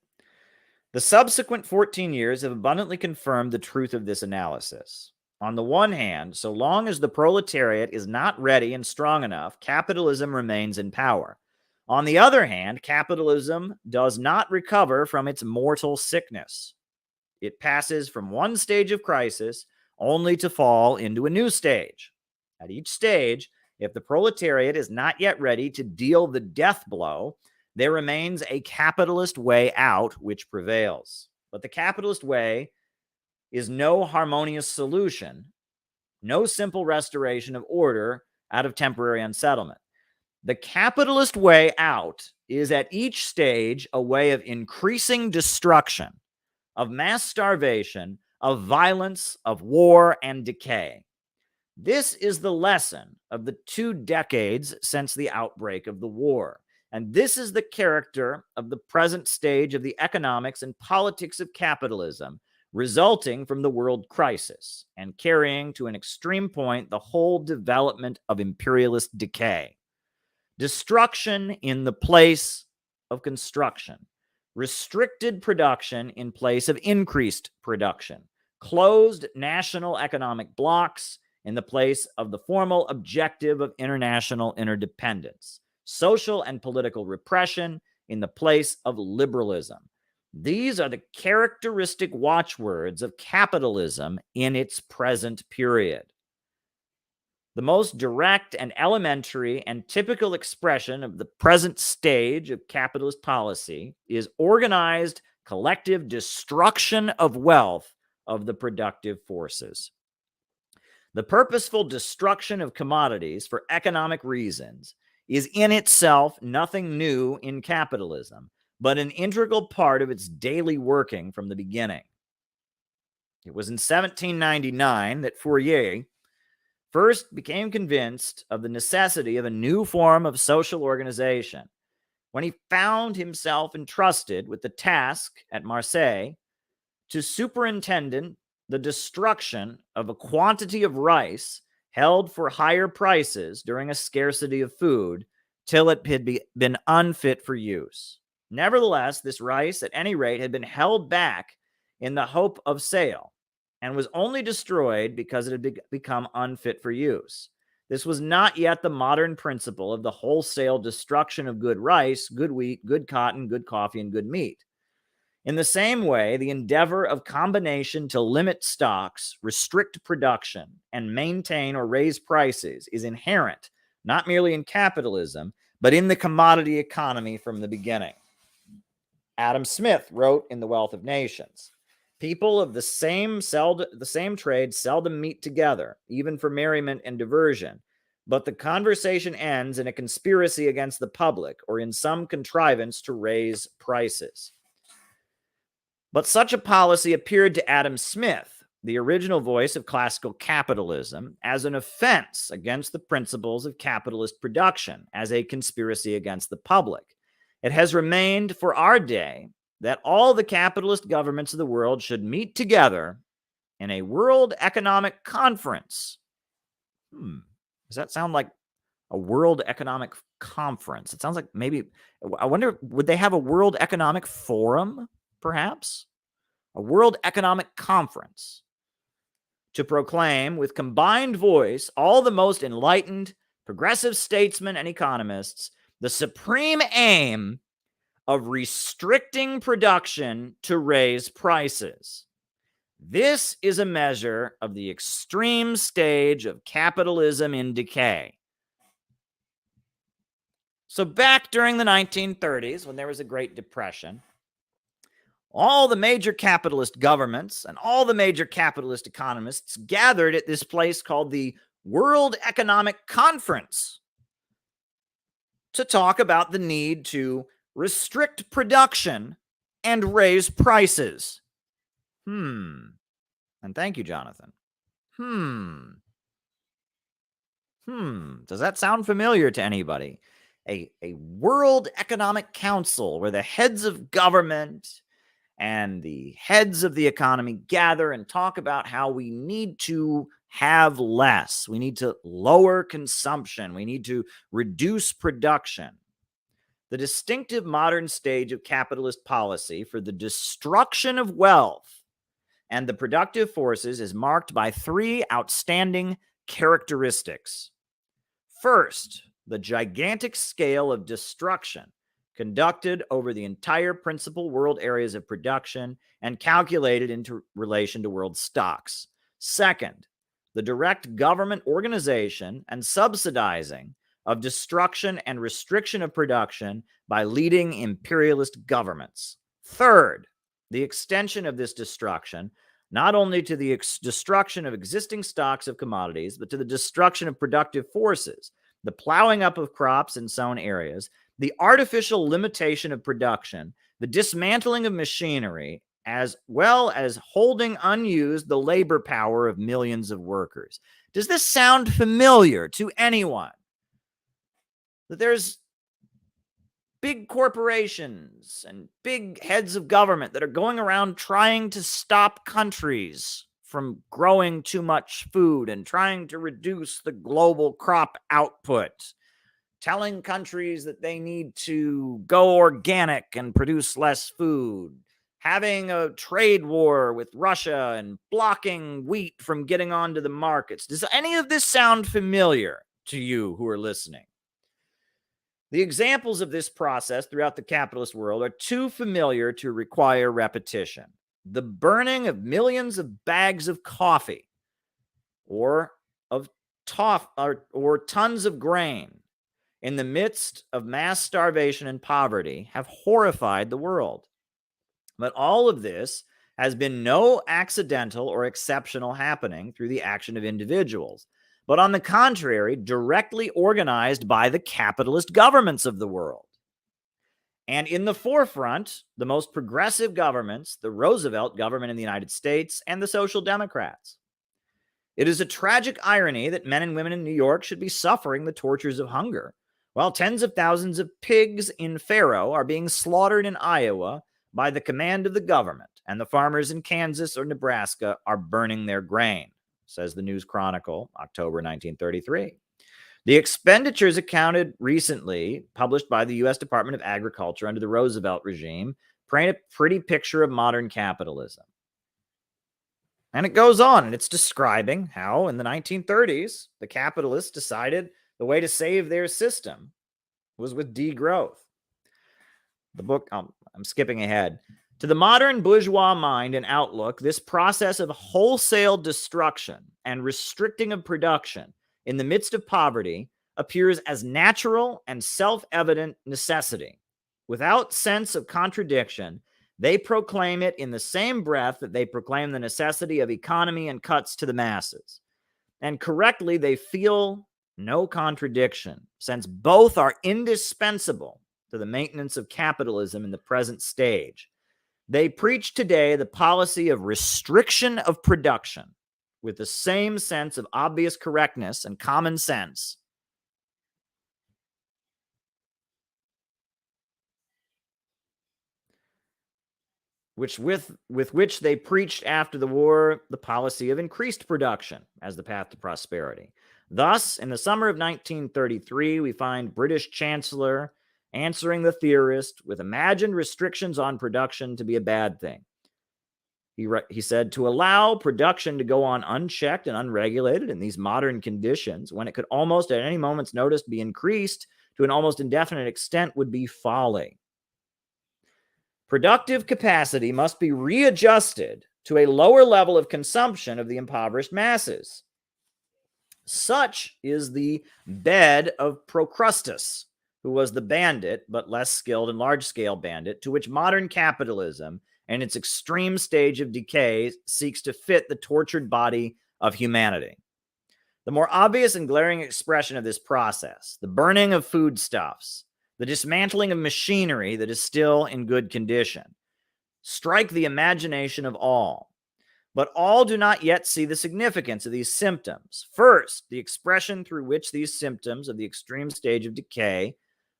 The subsequent 14 years have abundantly confirmed the truth of this analysis. On the one hand, so long as the proletariat is not ready and strong enough, capitalism remains in power. On the other hand, capitalism does not recover from its mortal sickness. It passes from one stage of crisis only to fall into a new stage. At each stage, if the proletariat is not yet ready to deal the death blow, there remains a capitalist way out which prevails. But the capitalist way is no harmonious solution, no simple restoration of order out of temporary unsettlement. The capitalist way out is at each stage a way of increasing destruction, of mass starvation, of violence, of war, and decay. This is the lesson of the 2 decades since the outbreak of the war. And this is the character of the present stage of the economics and politics of capitalism, resulting from the world crisis and carrying to an extreme point the whole development of imperialist decay. Destruction in the place of construction. Restricted production in place of increased production. Closed national economic blocks in the place of the formal objective of international interdependence. Social and political repression in the place of liberalism. These are the characteristic watchwords of capitalism in its present period. The most direct and elementary and typical expression of the present stage of capitalist policy is organized collective destruction of wealth of the productive forces. The purposeful destruction of commodities for economic reasons is in itself nothing new in capitalism, but an integral part of its daily working from the beginning. It was in 1799 that Fourier first became convinced of the necessity of a new form of social organization, when he found himself entrusted with the task at Marseille to superintend the destruction of a quantity of rice held for higher prices during a scarcity of food till it had been unfit for use. Nevertheless, this rice, at any rate, had been held back in the hope of sale and was only destroyed because it had become unfit for use. This was not yet the modern principle of the wholesale destruction of good rice, good wheat, good cotton, good coffee, and good meat. In the same way, the endeavor of combination to limit stocks, restrict production, and maintain or raise prices is inherent, not merely in capitalism, but in the commodity economy from the beginning. Adam Smith wrote in The Wealth of Nations, people of the same trade seldom meet together, even for merriment and diversion, but the conversation ends in a conspiracy against the public or in some contrivance to raise prices. But such a policy appeared to Adam Smith, the original voice of classical capitalism, as an offense against the principles of capitalist production, as a conspiracy against the public. It has remained for our day that all the capitalist governments of the world should meet together in a World Economic Conference. Does that sound like a World Economic Conference? It sounds like maybe, I wonder, would they have a World Economic Forum, perhaps? A World Economic Conference to proclaim with combined voice all the most enlightened, progressive statesmen and economists the supreme aim of restricting production to raise prices. This is a measure of the extreme stage of capitalism in decay. So back during the 1930s, when there was a Great Depression, all the major capitalist governments and all the major capitalist economists gathered at this place called the World Economic Conference to talk about the need to restrict production and raise prices. And thank you, Jonathan. Does that sound familiar to anybody? A World Economic Council where the heads of government and the heads of the economy gather and talk about how we need to have less. We need to lower consumption. We need to reduce production. The distinctive modern stage of capitalist policy for the destruction of wealth and the productive forces is marked by three outstanding characteristics. First, the gigantic scale of destruction conducted over the entire principal world areas of production and calculated into relation to world stocks. Second, the direct government organization and subsidizing of destruction and restriction of production by leading imperialist governments. Third, the extension of this destruction not only to the destruction of existing stocks of commodities, but to the destruction of productive forces, the plowing up of crops in sown areas, the artificial limitation of production, the dismantling of machinery, as well as holding unused the labor power of millions of workers. Does this sound familiar to anyone? That there's big corporations and big heads of government that are going around trying to stop countries from growing too much food and trying to reduce the global crop output, telling countries that they need to go organic and produce less food, having a trade war with Russia and blocking wheat from getting onto the markets. Does any of this sound familiar to you who are listening? The examples of this process throughout the capitalist world are too familiar to require repetition. The burning of millions of bags of coffee or tons of grain in the midst of mass starvation and poverty have horrified the world. But all of this has been no accidental or exceptional happening through the action of individuals, but on the contrary, directly organized by the capitalist governments of the world. And in the forefront, the most progressive governments, the Roosevelt government in the United States and the Social Democrats. It is a tragic irony that men and women in New York should be suffering the tortures of hunger, While tens of thousands of pigs in Faro are being slaughtered in Iowa by the command of the government, and the farmers in Kansas or Nebraska are burning their grain, says the News Chronicle, October 1933. The expenditures accounted recently, published by the U.S. Department of Agriculture under the Roosevelt regime, paint a pretty picture of modern capitalism. And it goes on, and it's describing how in the 1930s, the capitalists decided the way to save their system was with degrowth. The book, I'm skipping ahead. To the modern bourgeois mind and outlook, this process of wholesale destruction and restricting of production in the midst of poverty appears as natural and self-evident necessity. Without sense of contradiction, they proclaim it in the same breath that they proclaim the necessity of economy and cuts to the masses. And correctly, they feel no contradiction, since both are indispensable to the maintenance of capitalism in the present stage. They preach today the policy of restriction of production with the same sense of obvious correctness and common sense with which they preached after the war the policy of increased production as the path to prosperity. Thus, in the summer of 1933, we find British Chancellor answering the theorist with imagined restrictions on production to be a bad thing. He said, to allow production to go on unchecked and unregulated in these modern conditions, when it could almost at any moment's notice be increased to an almost indefinite extent, would be folly. Productive capacity must be readjusted to a lower level of consumption of the impoverished masses. Such is the bed of Procrustes, who was the bandit, but less skilled and large-scale bandit, to which modern capitalism and its extreme stage of decay seeks to fit the tortured body of humanity. The more obvious and glaring expression of this process, the burning of foodstuffs, the dismantling of machinery that is still in good condition, strike the imagination of all. But all do not yet see the significance of these symptoms. First, the expression through which these symptoms of the extreme stage of decay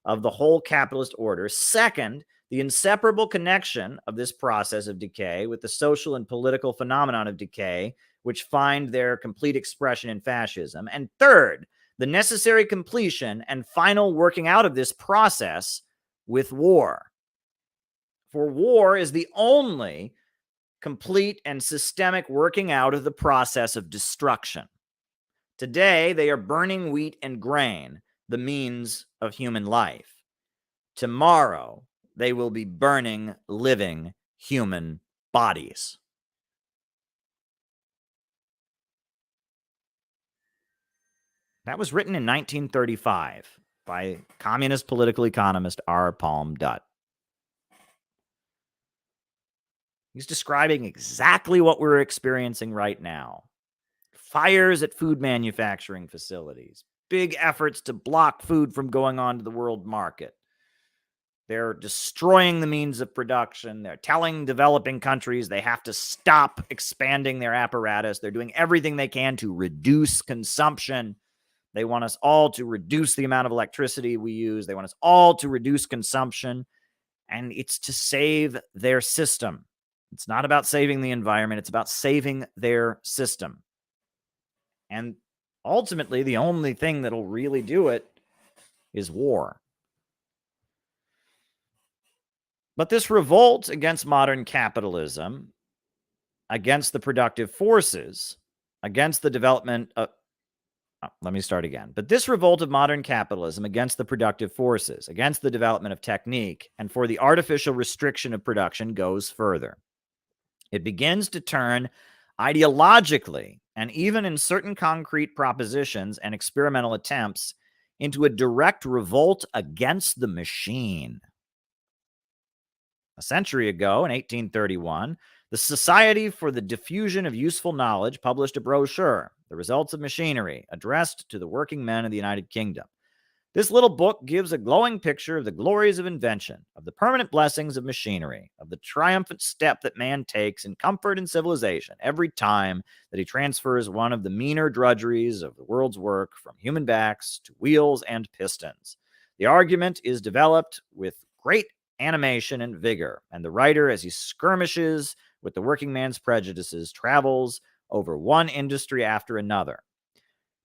of the whole capitalist order. Second, the inseparable connection of this process of decay with the social and political phenomenon of decay, which find their complete expression in fascism. And third, the necessary completion and final working out of this process with war. For war is the only complete and systemic working out of the process of destruction. Today, they are burning wheat and grain, the means of human life. Tomorrow, they will be burning living human bodies. That was written in 1935 by communist political economist R. Palm Dutt. He's describing exactly what we're experiencing right now. Fires at food manufacturing facilities, big efforts to block food from going on to the world market. They're destroying the means of production. They're telling developing countries they have to stop expanding their apparatus. They're doing everything they can to reduce consumption. They want us all to reduce the amount of electricity we use. They want us all to reduce consumption. And it's to save their system. It's not about saving the environment. It's about saving their system. And ultimately, the only thing that'll really do it is war. But this revolt against modern capitalism, against the productive forces, against the development of... let me start again. But this revolt of modern capitalism against the productive forces, against the development of technique, and for the artificial restriction of production goes further. It begins to turn ideologically, and even in certain concrete propositions and experimental attempts, into a direct revolt against the machine. A century ago, in 1831, the Society for the Diffusion of Useful Knowledge published a brochure, The Results of Machinery, addressed to the working men of the United Kingdom. This little book gives a glowing picture of the glories of invention, of the permanent blessings of machinery, of the triumphant step that man takes in comfort and civilization every time that he transfers one of the meaner drudgeries of the world's work from human backs to wheels and pistons. The argument is developed with great animation and vigor, and the writer, as he skirmishes with the working man's prejudices, travels over one industry after another.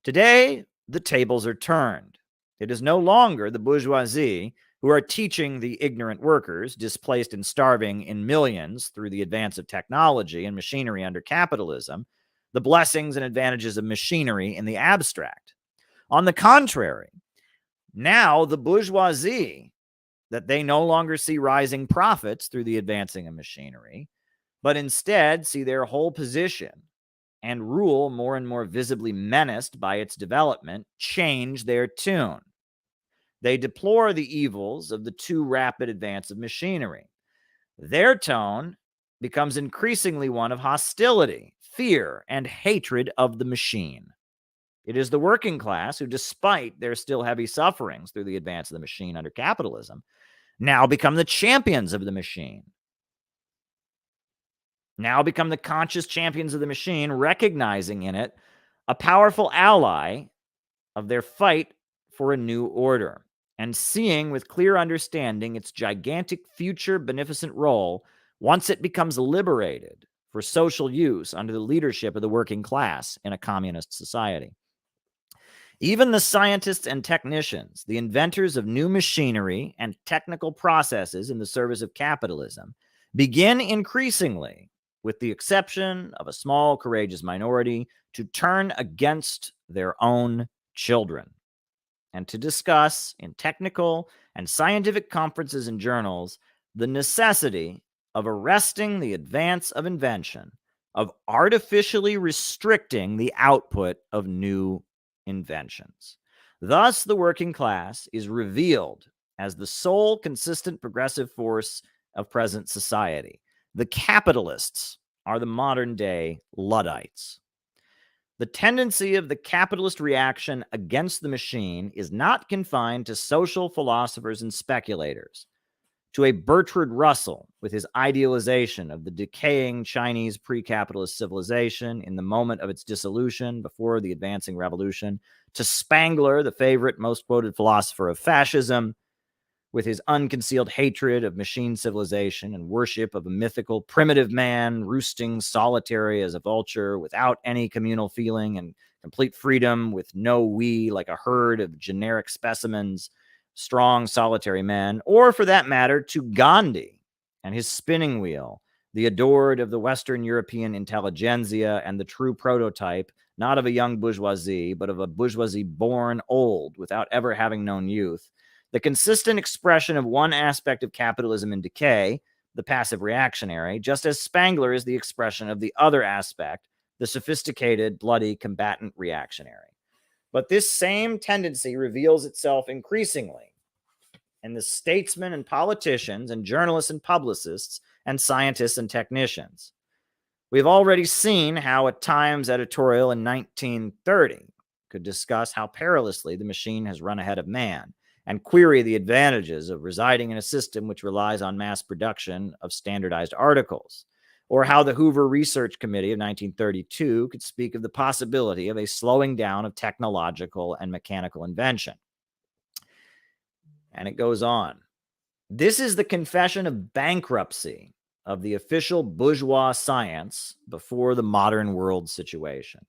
Today, the tables are turned. It is no longer the bourgeoisie who are teaching the ignorant workers, displaced and starving in millions through the advance of technology and machinery under capitalism, the blessings and advantages of machinery in the abstract. On the contrary, now the bourgeoisie, that they no longer see rising profits through the advancing of machinery, but instead see their whole position and rule more and more visibly menaced by its development, change their tune. They deplore the evils of the too rapid advance of machinery. Their tone becomes increasingly one of hostility, fear, and hatred of the machine. It is the working class who, despite their still heavy sufferings through the advance of the machine under capitalism, now become the champions of the machine. Now become the conscious champions of the machine, recognizing in it a powerful ally of their fight for a new order, and seeing with clear understanding its gigantic future beneficent role once it becomes liberated for social use under the leadership of the working class in a communist society. Even the scientists and technicians, the inventors of new machinery and technical processes in the service of capitalism, begin increasingly, with the exception of a small, courageous minority, to turn against their own children, and to discuss in technical and scientific conferences and journals the necessity of arresting the advance of invention, of artificially restricting the output of new inventions. Thus, the working class is revealed as the sole consistent progressive force of present society. The capitalists are the modern-day Luddites. The tendency of the capitalist reaction against the machine is not confined to social philosophers and speculators, to a Bertrand Russell with his idealization of the decaying Chinese pre-capitalist civilization in the moment of its dissolution before the advancing revolution, to Spangler, the favorite, most quoted philosopher of fascism, with his unconcealed hatred of machine civilization and worship of a mythical primitive man roosting solitary as a vulture without any communal feeling and complete freedom, with no we, like a herd of generic specimens, strong solitary men, or for that matter, to Gandhi and his spinning wheel, the adored of the Western European intelligentsia and the true prototype, not of a young bourgeoisie, but of a bourgeoisie born old without ever having known youth, the consistent expression of one aspect of capitalism in decay, the passive reactionary, just as Spangler is the expression of the other aspect, the sophisticated, bloody, combatant reactionary. But this same tendency reveals itself increasingly in the statesmen and politicians and journalists and publicists and scientists and technicians. We've already seen how a Times editorial in 1930 could discuss how perilously the machine has run ahead of man, and query the advantages of residing in a system which relies on mass production of standardized articles, or how the Hoover Research Committee of 1932 could speak of the possibility of a slowing down of technological and mechanical invention. And it goes on. This is the confession of bankruptcy of the official bourgeois science before the modern world situation.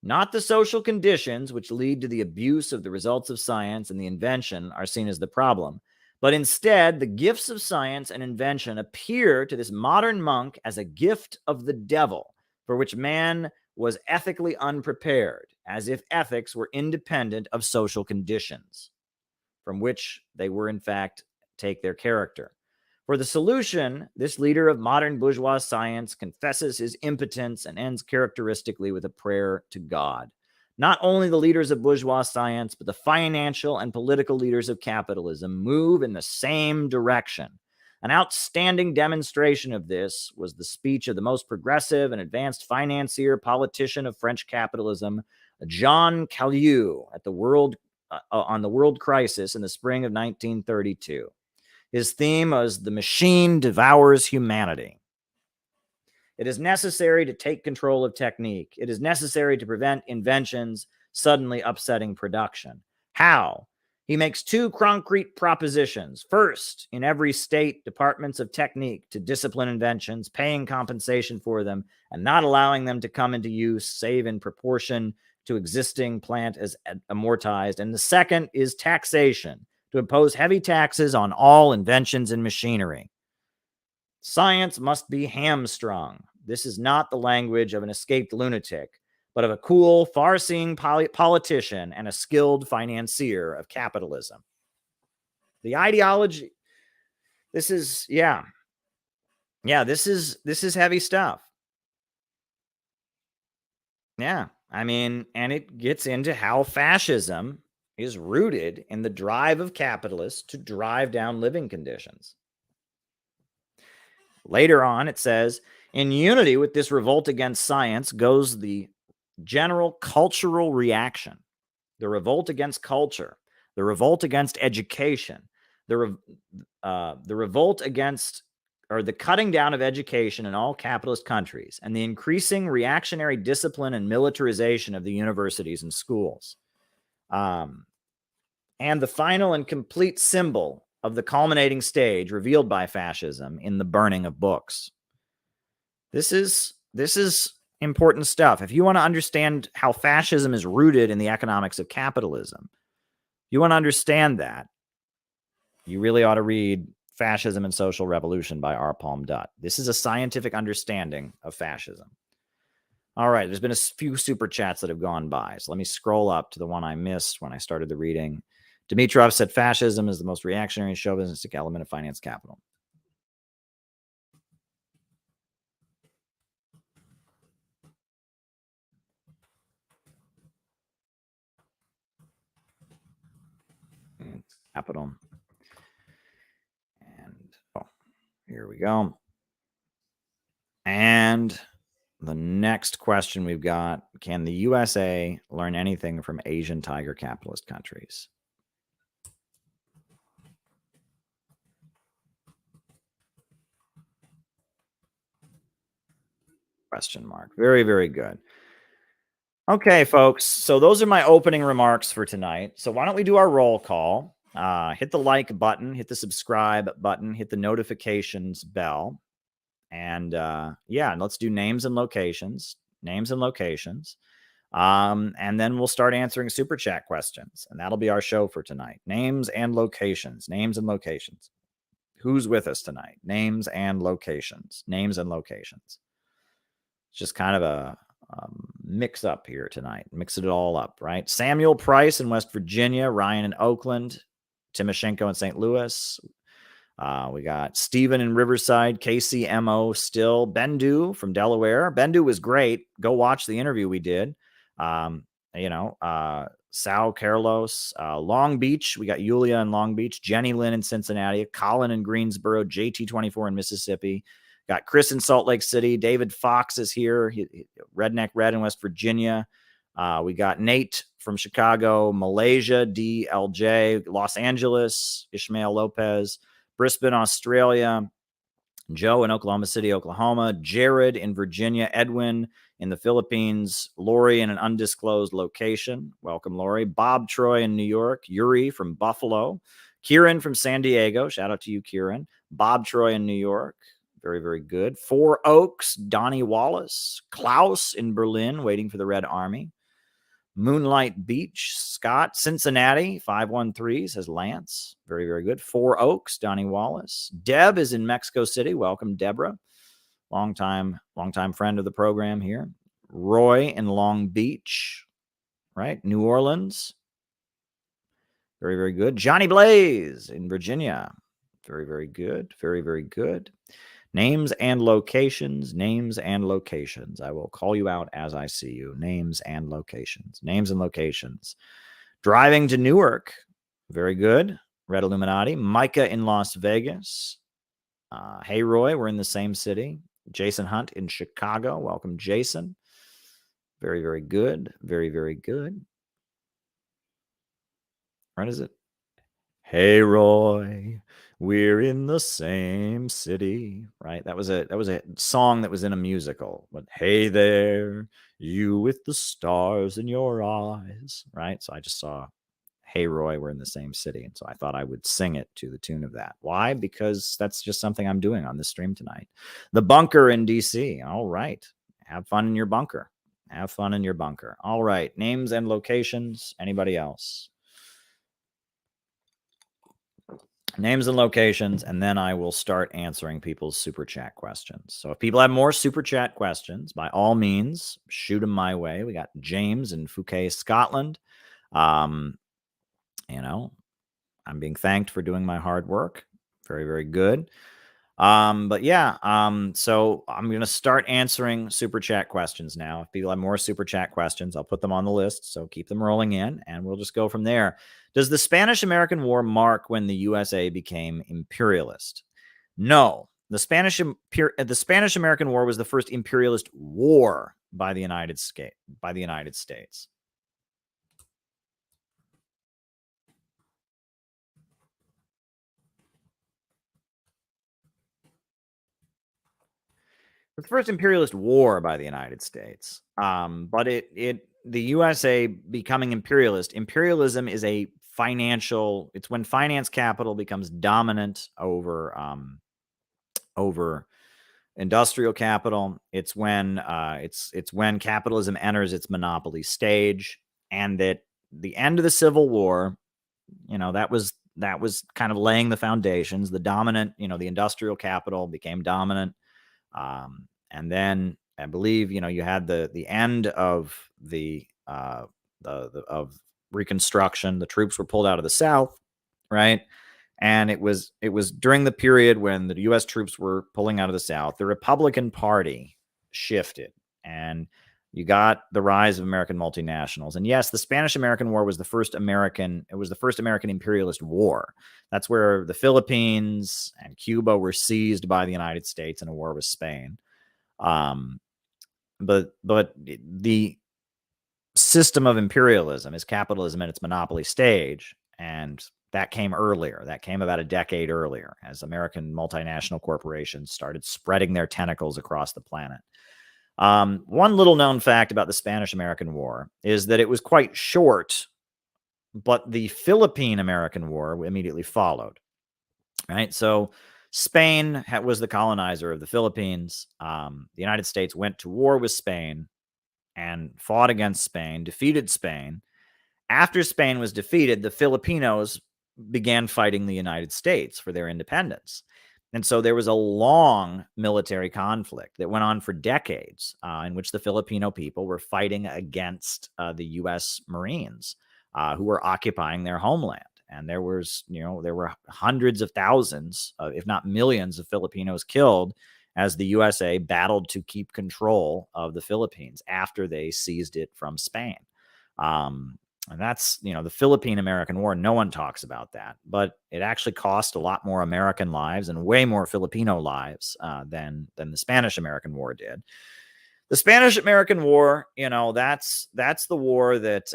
Not the social conditions which lead to the abuse of the results of science and the invention are seen as the problem, but instead the gifts of science and invention appear to this modern monk as a gift of the devil, for which man was ethically unprepared, as if ethics were independent of social conditions, from which they were in fact take their character. For the solution, this leader of modern bourgeois science confesses his impotence and ends characteristically with a prayer to God. Not only the leaders of bourgeois science, but the financial and political leaders of capitalism move in the same direction. An outstanding demonstration of this was the speech of the most progressive and advanced financier politician of French capitalism, Jean Callot, at on the world crisis in the spring of 1932. His theme was "The Machine Devours Humanity." It is necessary to take control of technique. It is necessary to prevent inventions suddenly upsetting production. How? He makes two concrete propositions. First, in every state, departments of technique to discipline inventions, paying compensation for them, and not allowing them to come into use, save in proportion to existing plant as amortized. And the second is taxation, to impose heavy taxes on all inventions and machinery. Science must be hamstrung. This is not the language of an escaped lunatic, but of a cool, far-seeing politician and a skilled financier of capitalism. The ideology, this is heavy stuff. Yeah, I mean, and it gets into how fascism is rooted in the drive of capitalists to drive down living conditions. Later on, it says, in unity with this revolt against science goes the general cultural reaction, the revolt against culture, the revolt against education, the revolt against, or the cutting down of education in all capitalist countries, and the increasing reactionary discipline and militarization of the universities and schools. And the final and complete symbol of the culminating stage revealed by fascism in the burning of books. This is important stuff. If you want to understand how fascism is rooted in the economics of capitalism, you want to understand that, you really ought to read Fascism and Social Revolution by R. Palm Dutt. This is a scientific understanding of fascism. All right, there's been a few super chats that have gone by. So let me scroll up to the one I missed when I started the reading. Dimitrov said fascism is the most reactionary and chauvinistic element of finance capital. Capital. And here we go. And the next question we've got, can the USA learn anything from Asian tiger capitalist countries? Question mark. Very, very good. Okay, folks. So those are my opening remarks for tonight. So why don't we do our roll call? Hit the like button, hit the subscribe button, hit the notifications bell. And yeah, let's do names and locations. And then we'll start answering super chat questions. And that'll be our show for tonight. Names and locations. Who's with us tonight? Names and locations. It's just kind of a mix up here tonight. Mixing it all up, right? Samuel Price in West Virginia, Ryan in Oakland, Timoshenko in St. Louis. We got Stephen in Riverside, KCMO still, Bendu from Delaware. Bendu was great. Go watch the interview we did. Sao Carlos, Long Beach. We got Yulia in Long Beach, Jenny Lynn in Cincinnati, Colin in Greensboro, JT24 in Mississippi. Got Chris in Salt Lake City. David Fox is here. Redneck Red in West Virginia. We got Nate from Chicago, Malaysia, DLJ, Los Angeles, Ishmael Lopez, Brisbane, Australia, Joe in Oklahoma City, Oklahoma, Jared in Virginia, Edwin in the Philippines, Lori in an undisclosed location. Welcome, Lori. Bob Troy in New York, Yuri from Buffalo, Kieran from San Diego. Shout out to you, Kieran. Bob Troy in New York. Very, very good. Four Oaks, Donnie Wallace. Klaus in Berlin, waiting for the Red Army. Moonlight Beach, Scott. Cincinnati, 513 says Lance. Very, very good. Four Oaks, Donnie Wallace. Deb is in Mexico City. Welcome, Deborah. Longtime friend of the program here. Roy in Long Beach, right? New Orleans. Very, very good. Johnny Blaze in Virginia. Very, very good. Very, very good. Names and locations. I will call you out as I see you. Names and locations. Driving to Newark. Very good. Red Illuminati. Micah in Las Vegas. Hey, Roy, we're in the same city. Jason Hunt in Chicago. Welcome, Jason. Very, very good. Very, very good. What is it? Hey, Roy, we're in the same city, right? That was a song that was in a musical. But hey there, you with the stars in your eyes, right? So I just saw Hey Roy, we're in the same city. And so I thought I would sing it to the tune of that. Why? Because that's just something I'm doing on this stream tonight. The bunker in DC. All right. Have fun in your bunker. Have fun in your bunker. All right. Names and locations. Anybody else? Names and locations, and then I will start answering people's super chat questions. So if people have more super chat questions, by all means, shoot them my way. We got James in Fouquet, Scotland. You know, I'm being thanked for doing my hard work. Very, very good. But yeah, so I'm going to start answering super chat questions now. If people have more super chat questions, I'll put them on the list. So keep them rolling in and we'll just go from there. Does the Spanish-American War mark when the USA became imperialist? No. The Spanish-American War was the first imperialist war by the United States. The first imperialist war by the United States. But the USA becoming imperialist. Imperialism is a financial. It's when finance capital becomes dominant over industrial capital. It's when when capitalism enters its monopoly stage, and that the end of the Civil War, that was kind of laying the foundations. The dominant, the industrial capital became dominant. And then I believe, you had the end of of Reconstruction. The troops were pulled out of the South, right? And it was during the period when the U.S. troops were pulling out of the South, the Republican Party shifted, and you got the rise of American multinationals. And yes, the Spanish-American War was the first American imperialist war. That's where the Philippines and Cuba were seized by the United States in a war with Spain. But the system of imperialism is capitalism in its monopoly stage, and that came earlier. That came about a decade earlier as American multinational corporations started spreading their tentacles across the planet. One little known fact about the Spanish-American War is that it was quite short, but the Philippine-American War immediately followed. Right? So Spain was the colonizer of the Philippines. The United States went to war with Spain and fought against Spain, defeated Spain. After Spain was defeated, the Filipinos began fighting the United States for their independence. And so there was a long military conflict that went on for decades, in which the Filipino people were fighting against the U.S. Marines who were occupying their homeland. And there were hundreds of thousands, if not millions, of Filipinos killed as the USA battled to keep control of the Philippines after they seized it from Spain. And that's, the Philippine-American War. No one talks about that, but it actually cost a lot more American lives and way more Filipino lives than the Spanish-American War did. The Spanish-American War, that's the war that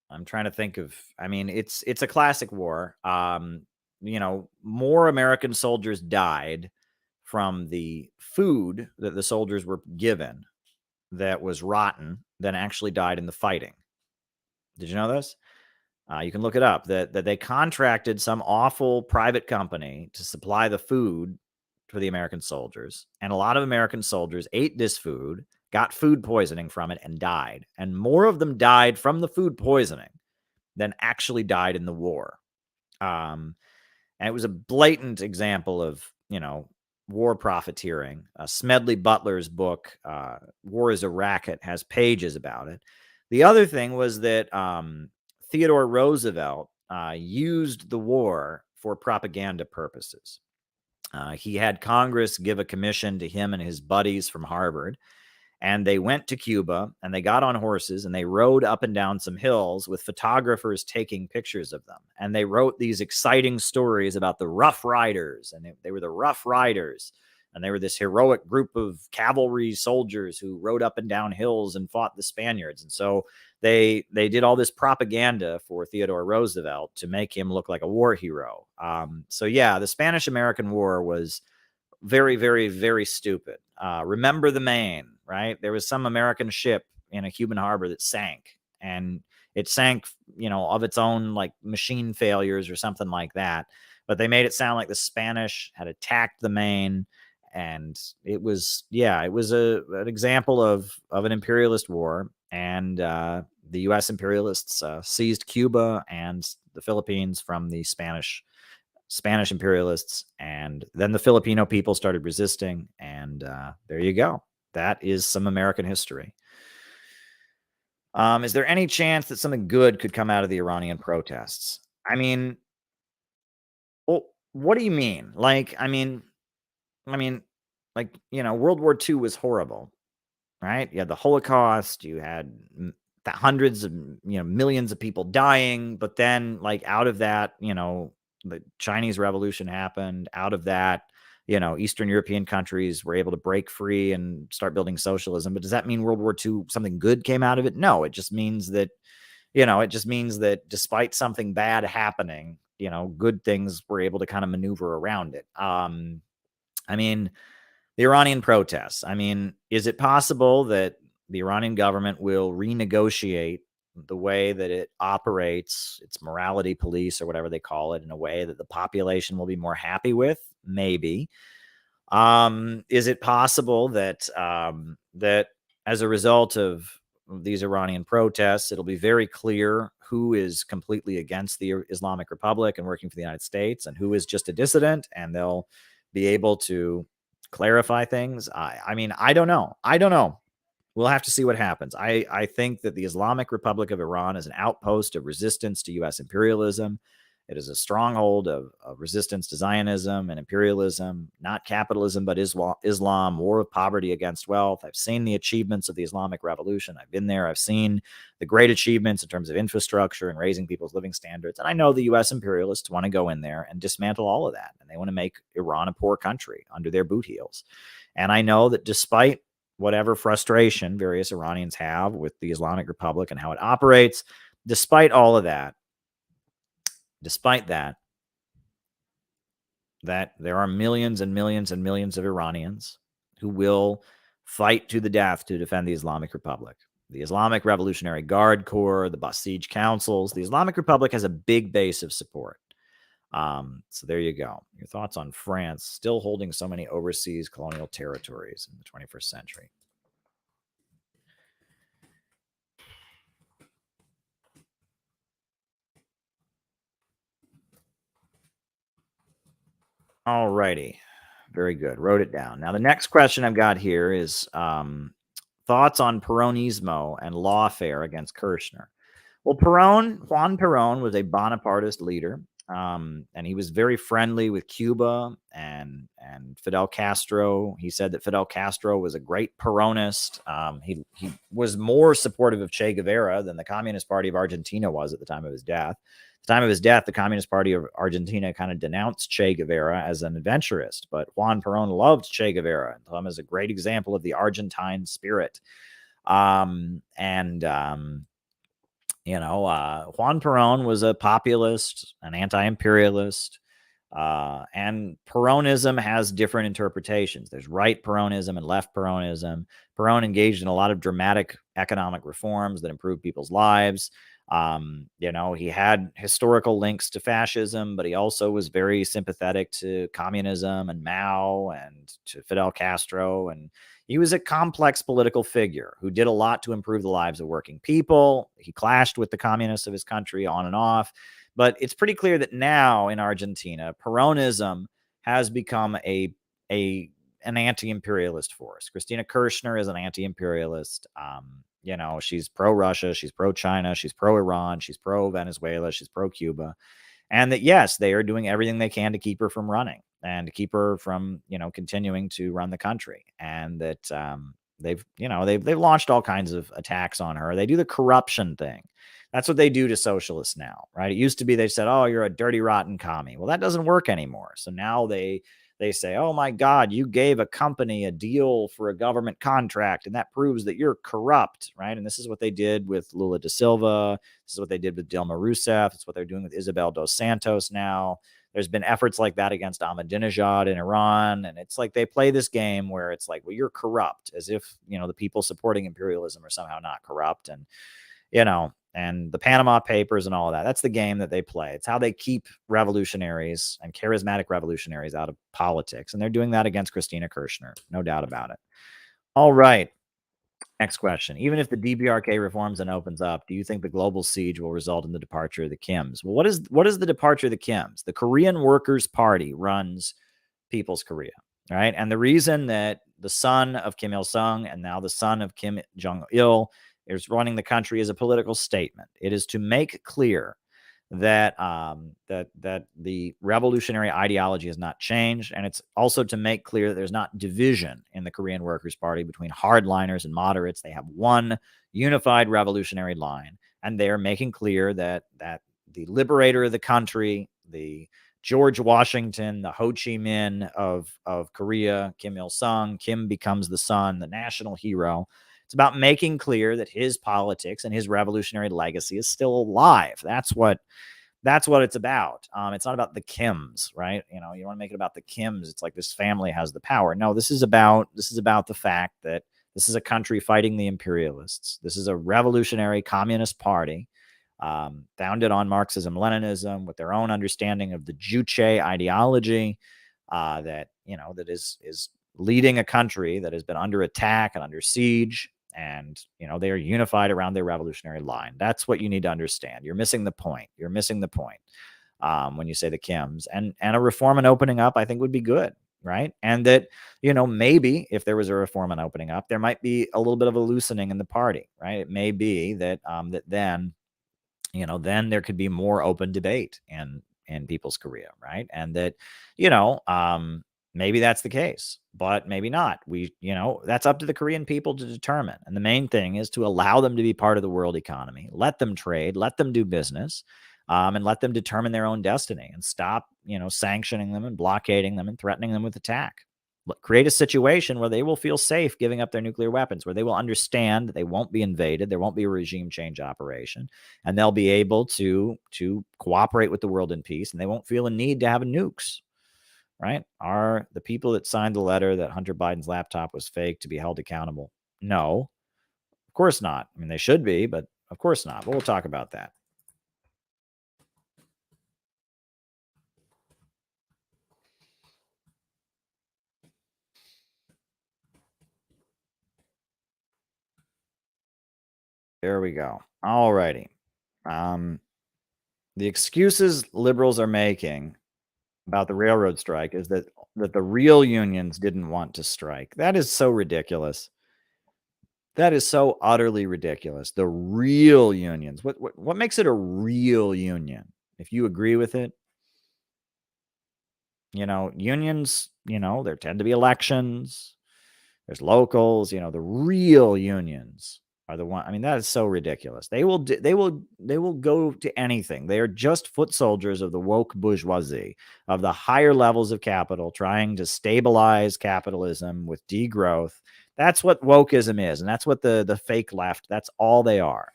I'm trying to think of. I mean, it's a classic war. More American soldiers died from the food that the soldiers were given that was rotten than actually died in the fighting. Did you know this? You can look it up, that they contracted some awful private company to supply the food for the American soldiers. And a lot of American soldiers ate this food, got food poisoning from it, and died. And more of them died from the food poisoning than actually died in the war. And it was a blatant example of, war profiteering. Smedley Butler's book, War is a Racket, has pages about it. The other thing was that Theodore Roosevelt used the war for propaganda purposes. He had Congress give a commission to him and his buddies from Harvard, and they went to Cuba, and they got on horses, and they rode up and down some hills with photographers taking pictures of them. And they wrote these exciting stories about the Rough Riders, and they were the Rough Riders. And they were this heroic group of cavalry soldiers who rode up and down hills and fought the Spaniards. And so they did all this propaganda for Theodore Roosevelt to make him look like a war hero. So yeah, the Spanish-American War was very, very, very stupid. Remember the Maine, right? There was some American ship in a Cuban harbor that sank, and it sank, of its own, like machine failures or something like that. But they made it sound like the Spanish had attacked the Maine, and it was an example of an imperialist war. And the U.S. imperialists seized Cuba and the Philippines from the Spanish imperialists, and then the Filipino people started resisting, and there you go. That is some American history. Is there any chance that something good could come out of the Iranian protests? I mean, well, what do you mean? Like, World War II was horrible, right? You had the Holocaust, you had hundreds of, millions of people dying, but then, like, out of that, the Chinese Revolution happened. Out of that, Eastern European countries were able to break free and start building socialism. But does that mean World War II, something good came out of it? No, it just means that, despite something bad happening, good things were able to kind of maneuver around it. The Iranian protests. Is it possible that the Iranian government will renegotiate the way that it operates, its morality police or whatever they call it, in a way that the population will be more happy with? Maybe. Is it possible that that as a result of these Iranian protests, it'll be very clear who is completely against the Islamic Republic and working for the United States and who is just a dissident, and they'll be able to clarify things? I don't know. We'll have to see what happens. I think that the Islamic Republic of Iran is an outpost of resistance to U.S. imperialism. It is a stronghold of resistance to Zionism and imperialism, not capitalism, but Islam, war of poverty against wealth. I've seen the achievements of the Islamic Revolution. I've been there. I've seen the great achievements in terms of infrastructure and raising people's living standards. And I know the U.S. imperialists want to go in there and dismantle all of that. And they want to make Iran a poor country under their boot heels. And I know that despite whatever frustration various Iranians have with the Islamic Republic and how it operates, despite all of that, that there are millions and millions and millions of Iranians who will fight to the death to defend the Islamic Republic. The Islamic Revolutionary Guard Corps, the Basij councils, the Islamic Republic has a big base of support. So there you go. Your thoughts on France still holding so many overseas colonial territories in the 21st century. All righty. Very good. Wrote it down. Now, the next question I've got here is thoughts on Peronismo and lawfare against Kirchner. Well, Juan Perón was a Bonapartist leader, and he was very friendly with Cuba and Fidel Castro. He said that Fidel Castro was a great Peronist. He was more supportive of Che Guevara than the Communist Party of Argentina was at the time of his death. At the time of his death, the Communist Party of Argentina kind of denounced Che Guevara as an adventurist, but Juan Perón loved Che Guevara and saw him as a great example of the Argentine spirit. Juan Perón was a populist, an anti-imperialist, and Peronism has different interpretations. There's right Peronism and left Peronism. Perón engaged in a lot of dramatic economic reforms that improved people's lives. He had historical links to fascism, but he also was very sympathetic to communism and Mao and to Fidel Castro. And he was a complex political figure who did a lot to improve the lives of working people. He clashed with the communists of his country on and off. But it's pretty clear that now in Argentina, Peronism has become an anti-imperialist force. Cristina Kirchner is an anti-imperialist. She's pro-Russia, she's pro-China, she's pro-Iran, she's pro-Venezuela, she's pro-Cuba. And that, yes, they are doing everything they can to keep her from running and to keep her from, continuing to run the country. And that they've launched all kinds of attacks on her. They do the corruption thing. That's what they do to socialists now, right? It used to be they said, oh, you're a dirty, rotten commie. Well, that doesn't work anymore. So now they say, oh, my God, you gave a company a deal for a government contract, and that proves that you're corrupt, right? And this is what they did with Lula da Silva. This is what they did with Dilma Rousseff. It's what they're doing with Isabel dos Santos now. There's been efforts like that against Ahmadinejad in Iran. And it's like they play this game where it's like, well, you're corrupt, as if, the people supporting imperialism are somehow not corrupt. and the Panama Papers and all of that. That's the game that they play. It's how they keep revolutionaries and charismatic revolutionaries out of politics. And they're doing that against Christina Kirchner. No doubt about it. All right. Next question. Even if the DPRK reforms and opens up, do you think the global siege will result in the departure of the Kims? Well, what is the departure of the Kims? The Korean Workers' Party runs People's Korea, right? And the reason that the son of Kim Il-sung and now the son of Kim Jong-il is running the country is a political statement. It is to make clear that that the revolutionary ideology has not changed, and it's also to make clear that there's not division in the Korean Workers' Party between hardliners and moderates. They have one unified revolutionary line, and they're making clear that the liberator of the country, the George Washington, the Ho Chi Minh of Korea, Kim Il-sung, Kim becomes the son, the national hero. It's about making clear that his politics and his revolutionary legacy is still alive. That's what it's about. It's not about the Kims, right? You want to make it about the Kims. It's like this family has the power. No, this is about the fact that this is a country fighting the imperialists. This is a revolutionary communist party founded on Marxism, Leninism, with their own understanding of the Juche ideology that is leading a country that has been under attack and under siege. And, they are unified around their revolutionary line. That's what you need to understand. You're missing the point. When you say the Kims. And a reform and opening up, I think, would be good, right? And that, maybe if there was a reform and opening up, there might be a little bit of a loosening in the party, right? It may be that then there could be more open debate in People's Korea, right? And that, maybe that's the case, but maybe not. That's up to the Korean people to determine. And the main thing is to allow them to be part of the world economy, let them trade, let them do business, and let them determine their own destiny and stop, sanctioning them and blockading them and threatening them with attack. Create a situation where they will feel safe giving up their nuclear weapons, where they will understand that they won't be invaded, there won't be a regime change operation, and they'll be able to cooperate with the world in peace, and they won't feel a need to have nukes. Right? Are the people that signed the letter that Hunter Biden's laptop was fake to be held accountable? No, of course not. I mean, they should be, but of course not. But we'll talk about that. There we go. All righty. The excuses liberals are making about the railroad strike is that the real unions didn't want to strike. That is so ridiculous. That is so utterly ridiculous. The real unions. What makes it a real union? If you agree with it, unions, there tend to be elections. There's locals, the real unions are the one. I mean, that is so ridiculous. They will go to anything. They are just foot soldiers of the woke bourgeoisie, of the higher levels of capital, trying to stabilize capitalism with degrowth. That's what wokeism is, and that's what the fake left. That's all they are.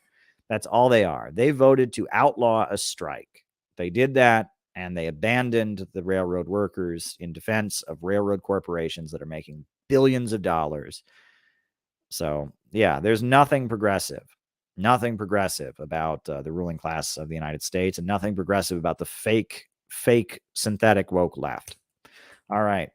That's all they are. They voted to outlaw a strike. They did that, and they abandoned the railroad workers in defense of railroad corporations that are making billions of dollars. So, yeah, there's nothing progressive about the ruling class of the United States, and nothing progressive about the fake synthetic woke left. All right.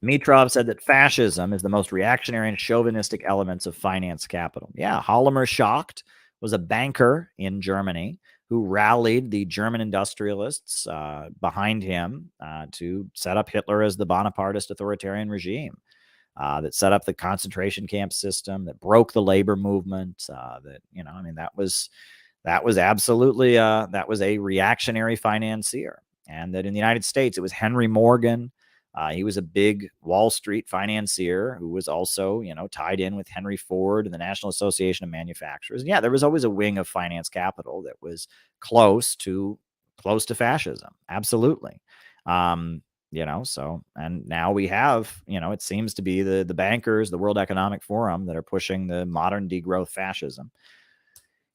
Mitrov said that fascism is the most reactionary and chauvinistic elements of finance capital. Yeah, Holomer Schacht was a banker in Germany who rallied the German industrialists behind him to set up Hitler as the Bonapartist authoritarian regime. That set up the concentration camp system, that broke the labor movement. That was absolutely that was a reactionary financier. And that in the United States, it was Henry Morgan. He was a big Wall Street financier who was also, tied in with Henry Ford and the National Association of Manufacturers. And yeah, there was always a wing of finance capital that was close to fascism. Absolutely. And now we have, it seems to be the bankers, the World Economic Forum that are pushing the modern degrowth fascism.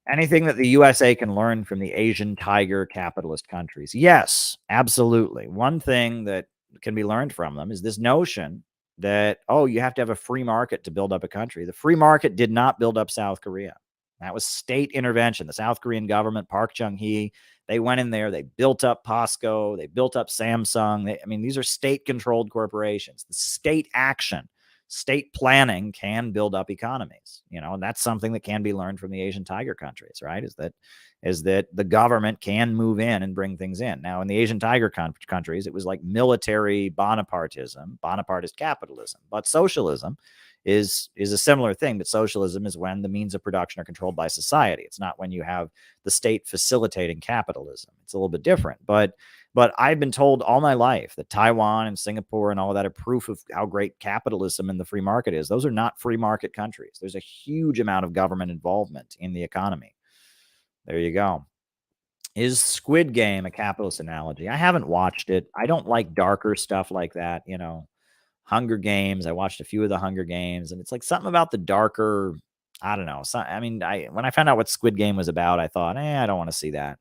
Anything that the USA can learn from the Asian tiger capitalist countries? Yes, absolutely. One thing that can be learned from them is this notion that, you have to have a free market to build up a country. The free market did not build up South Korea. That was state intervention. The South Korean government, Park Chung-hee, they went in there, they built up POSCO, they built up Samsung. These are state-controlled corporations. The state action, state planning can build up economies, and that's something that can be learned from the Asian tiger countries, right? Is that the government can move in and bring things in. Now, in the Asian tiger countries, it was like military Bonapartism, Bonapartist capitalism, but socialism is a similar thing. But socialism is when the means of production are controlled by society. It's not when you have the state facilitating capitalism. It's a little bit different. But I've been told all my life that Taiwan and Singapore and all of that are proof of how great capitalism and the free market is. Those are not free market countries. There's a huge amount of government involvement in the economy. There you go. Is Squid Game a capitalist analogy? I haven't watched it. I don't like darker stuff like that, Hunger Games. I watched a few of the Hunger Games, and it's like something about the darker, I don't know. When I found out what Squid Game was about, I thought, I don't want to see that.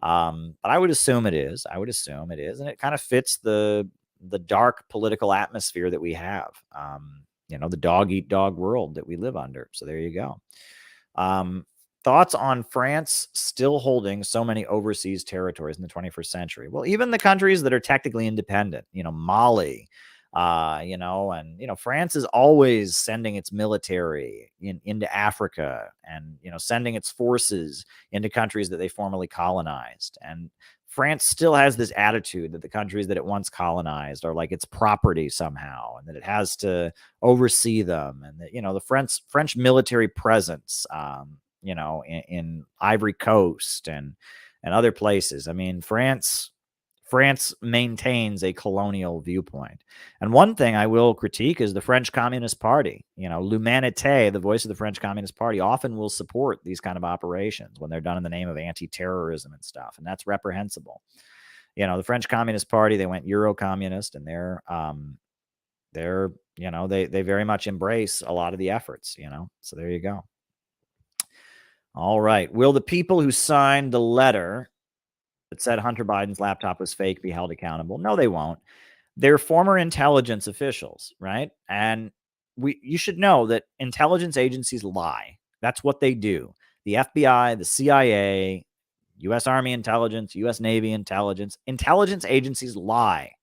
But I would assume it is. And it kind of fits the dark political atmosphere that we have. The dog eat dog world that we live under. So there you go. Thoughts on France still holding so many overseas territories in the 21st century? Well, even the countries that are technically independent, Mali, France is always sending its military into Africa and, sending its forces into countries that they formerly colonized. And France still has this attitude that the countries that it once colonized are like its property somehow, and that it has to oversee them. And that, the French military presence, in Ivory Coast and other places. France maintains a colonial viewpoint. And one thing I will critique is the French Communist Party. L'Humanité, the voice of the French Communist Party, often will support these kind of operations when they're done in the name of anti-terrorism and stuff. And that's reprehensible. The French Communist Party, they went Euro-communist, and they very much embrace a lot of the efforts, So there you go. All right. Will the people who signed the letter that said Hunter Biden's laptop was fake be held accountable? No, they won't. They're former intelligence officials, right? And you should know that intelligence agencies lie. That's what they do. The FBI, the CIA, U.S. Army intelligence, U.S. Navy intelligence agencies lie.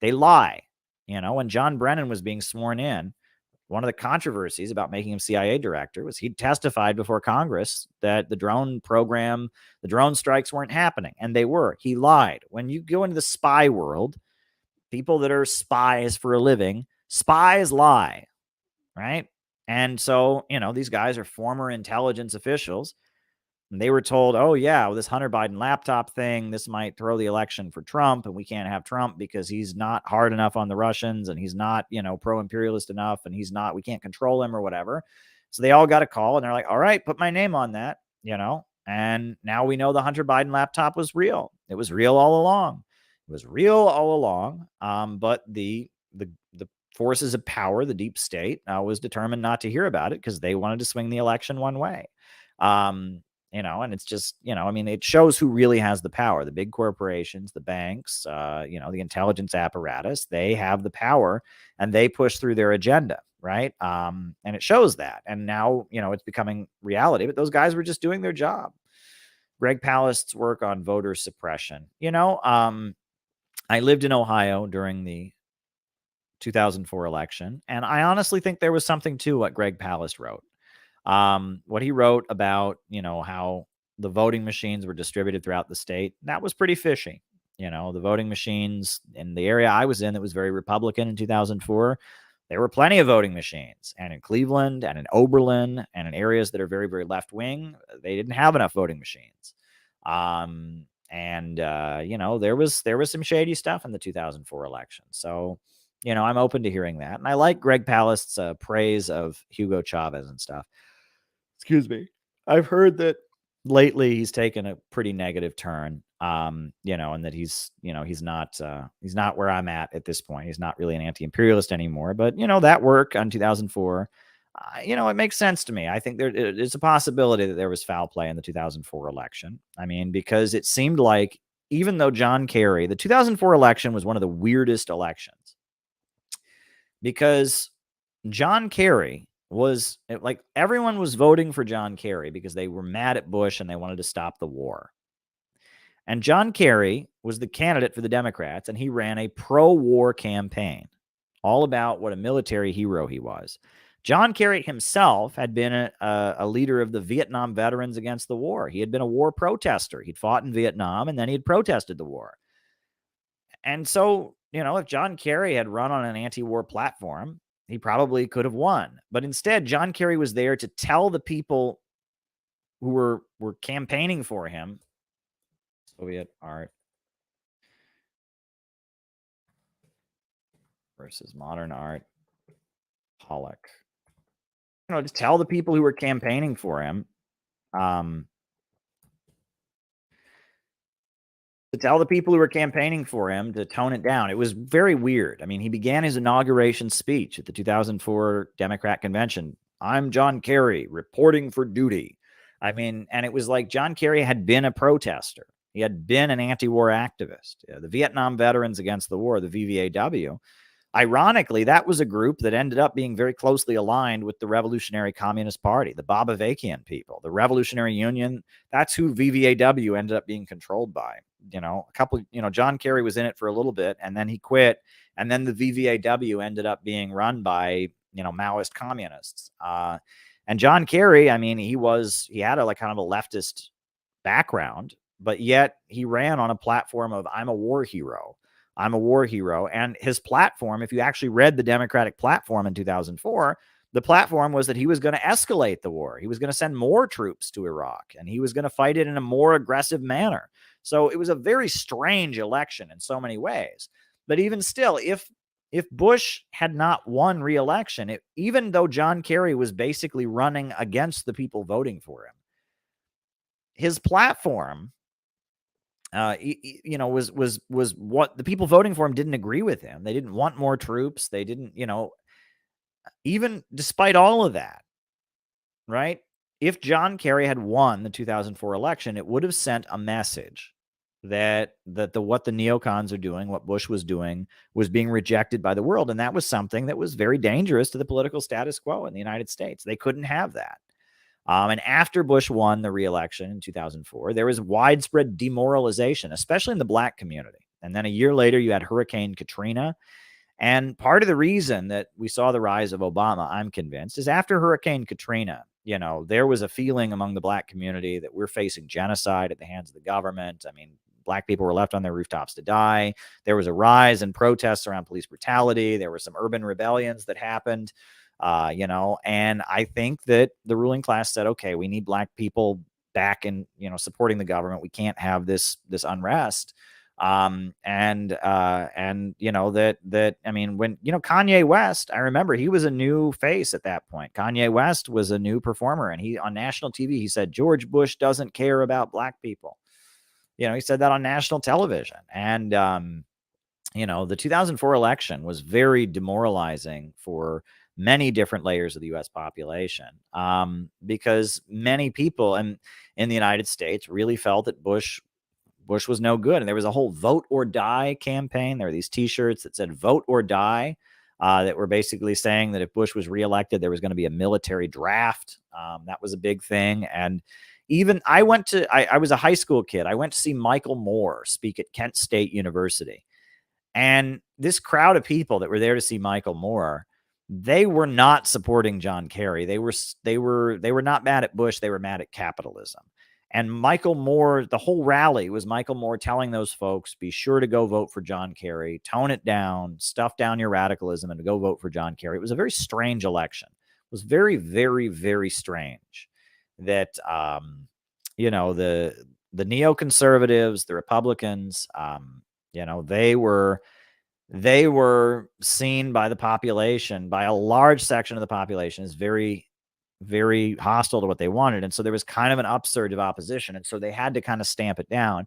They lie. When John Brennan was being sworn in, one of the controversies about making him CIA director was he testified before Congress that the drone program, the drone strikes weren't happening, and they were. He lied. When you go into the spy world, people that are spies for a living, spies lie, right? And so, these guys are former intelligence officials, and they were told, oh, yeah, well, this Hunter Biden laptop thing, this might throw the election for Trump, and we can't have Trump because he's not hard enough on the Russians, and he's not, pro-imperialist enough, and we can't control him or whatever. So they all got a call, and they're like, all right, put my name on that, and now we know the Hunter Biden laptop was real. It was real all along. But the forces of power, the deep state, was determined not to hear about it because they wanted to swing the election one way. And it's just, it shows who really has the power. The big corporations, the banks, the intelligence apparatus, they have the power and they push through their agenda, right? And it shows that. And now, it's becoming reality, but those guys were just doing their job. Greg Palast's work on voter suppression. I lived in Ohio during the 2004 election, and I honestly think there was something to what Greg Palast wrote. What he wrote about, how the voting machines were distributed throughout the state, that was pretty fishy. The voting machines in the area I was in that was very Republican in 2004, there were plenty of voting machines. And in Cleveland and in Oberlin and in areas that are very, very left wing, they didn't have enough voting machines. There was some shady stuff in the 2004 election. So, I'm open to hearing that. And I like Greg Palast's praise of Hugo Chavez and stuff. Excuse me. I've heard that lately he's taken a pretty negative turn, and that he's not where I'm at this point. He's not really an anti-imperialist anymore, but that work on 2004, it makes sense to me. I think there's a possibility that there was foul play in the 2004 election. Because it seemed like, even though John Kerry, the 2004 election was one of the weirdest elections, because John Kerry was like everyone was voting for John Kerry because they were mad at Bush and they wanted to stop the war. And John Kerry was the candidate for the Democrats, and he ran a pro-war campaign, all about what a military hero he was. John Kerry himself had been a leader of the Vietnam veterans against the war. He had been a war protester. He'd fought in Vietnam, and then he had protested the war. And so, if John Kerry had run on an anti-war platform, he probably could have won. But instead, John Kerry was there to tell the people who were campaigning for him, Soviet art versus modern art, Pollock. To tell the people who were campaigning for him, to tone it down. It was very weird. I mean, he began his inauguration speech at the 2004 Democrat convention. I'm John Kerry, reporting for duty. I mean, and it was like John Kerry had been a protester. He had been an anti-war activist. The Vietnam Veterans Against the War, the VVAW. Ironically, that was a group that ended up being very closely aligned with the Revolutionary Communist Party, the Bobavakian people, the Revolutionary Union. That's who VVAW ended up being controlled by. John Kerry was in it for a little bit, and then he quit. And then the VVAW ended up being run by, Maoist communists. And John Kerry, I mean, he had a kind of a leftist background, but yet he ran on a platform of I'm a war hero. I'm a war hero. And his platform, if you actually read the Democratic platform in 2004, the platform was that he was going to escalate the war. He was going to send more troops to Iraq, and he was going to fight it in a more aggressive manner. So it was a very strange election in so many ways. But even still, if Bush had not won re-election, even though John Kerry was basically running against the people voting for him, his platform, was what the people voting for him didn't agree with him. They didn't want more troops. They didn't, even despite all of that, right? If John Kerry had won the 2004 election, it would have sent a message that what the neocons are doing, what Bush was doing, was being rejected by the world. And that was something that was very dangerous to the political status quo in the United States. They couldn't have that. And after Bush won the re-election in 2004, there was widespread demoralization, especially in the black community. And then a year later, you had Hurricane Katrina. And part of the reason that we saw the rise of Obama, I'm convinced, is after Hurricane Katrina, there was a feeling among the black community that we're facing genocide at the hands of the government. I mean, black people were left on their rooftops to die. There was a rise in protests around police brutality. There were some urban rebellions that happened. And I think that the ruling class said, okay, we need black people back in, supporting the government. We can't have this unrest. When Kanye West, I remember he was a new face at that point. Kanye West was a new performer, and he on national TV, he said, George Bush doesn't care about black people. He said that on national television. And, the 2004 election was very demoralizing for many different layers of the U.S. population, because many people in the United States really felt that Bush was no good. And there was a whole vote or die campaign. There were these T-shirts that said vote or die, that were basically saying that if Bush was reelected, there was going to be a military draft. That was a big thing. And even I was a high school kid. I went to see Michael Moore speak at Kent State University. And this crowd of people that were there to see Michael Moore, they were not supporting John Kerry. They were not mad at Bush. They were mad at capitalism. And Michael Moore, the whole rally was Michael Moore telling those folks, be sure to go vote for John Kerry, tone it down, stuff down your radicalism, and go vote for John Kerry. It was a very strange election. It was very, very, very strange that, the neoconservatives, the Republicans, they were seen by the population, by a large section of the population, as very, very hostile to what they wanted. And so there was kind of an upsurge of opposition. And so they had to kind of stamp it down.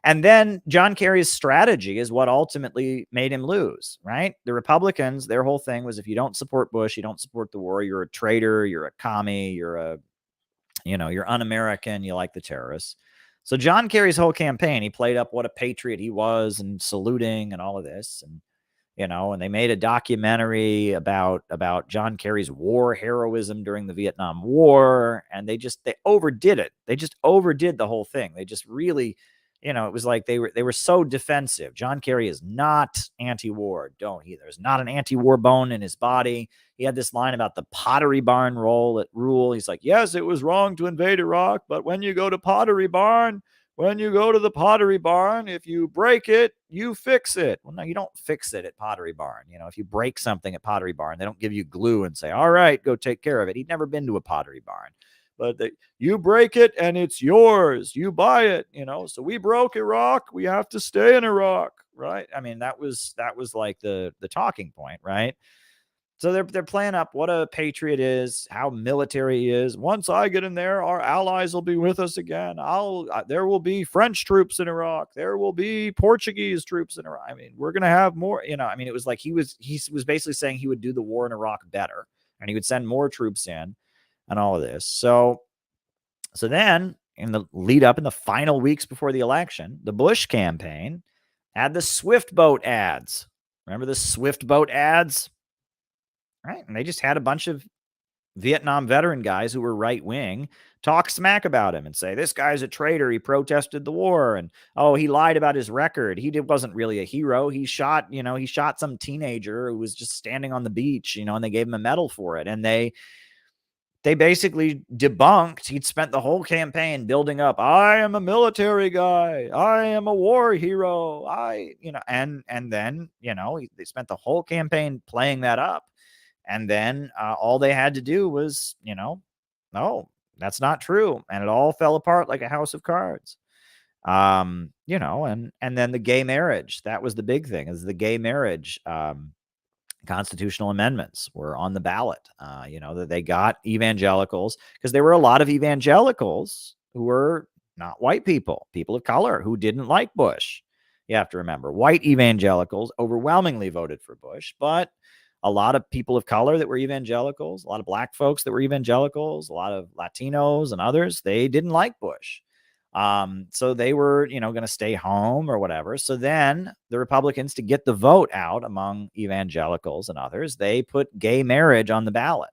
And then John Kerry's strategy is what ultimately made him lose, right? The Republicans, their whole thing was, if you don't support Bush, you don't support the war, you're a traitor, you're a commie, you're un-American, you like the terrorists. So John Kerry's whole campaign, he played up what a patriot he was and saluting and all of this. And, And they made a documentary about John Kerry's war heroism during the Vietnam War, and they overdid it. They just overdid the whole thing. They just really, it was like they were so defensive. John Kerry is not anti-war. There's not an anti-war bone in his body. He had this line about the Pottery Barn rule. He's like, yes, it was wrong to invade Iraq, but when you go to Pottery Barn, when you go to the Pottery Barn, if you break it, you fix it. Well, no, you don't fix it at Pottery Barn. If you break something at Pottery Barn, they don't give you glue and say, all right, go take care of it. He'd never been to a Pottery Barn. But you break it and it's yours. You buy it, So we broke Iraq. We have to stay in Iraq, right? I mean, that was like the talking point, right? So they're playing up what a patriot is, how military he is. Once I get in there, our allies will be with us again. There will be French troops in Iraq. There will be Portuguese troops in Iraq. I mean, we're gonna have more. I mean, it was like he was basically saying he would do the war in Iraq better, and he would send more troops in, and all of this. So then in the lead up in the final weeks before the election, the Bush campaign had the Swift boat ads. Remember the Swift boat ads? Right. And they just had a bunch of Vietnam veteran guys who were right wing talk smack about him and say, this guy's a traitor. He protested the war. And, oh, he lied about his record. Wasn't really a hero. He shot some teenager who was just standing on the beach, and they gave him a medal for it. And they basically debunked. He'd spent the whole campaign building up. I am a military guy. I am a war hero. And then, they spent the whole campaign playing that up. And then all they had to do was, no, that's not true. And it all fell apart like a house of cards. And then the gay marriage, that was the big thing, is the gay marriage constitutional amendments were on the ballot. That they got evangelicals, because there were a lot of evangelicals who were not white people of color who didn't like Bush. You have to remember, white evangelicals overwhelmingly voted for Bush, but a lot of people of color that were evangelicals, a lot of black folks that were evangelicals, a lot of Latinos and others, they didn't like Bush. So they were, going to stay home or whatever. So then the Republicans, to get the vote out among evangelicals and others, they put gay marriage on the ballot.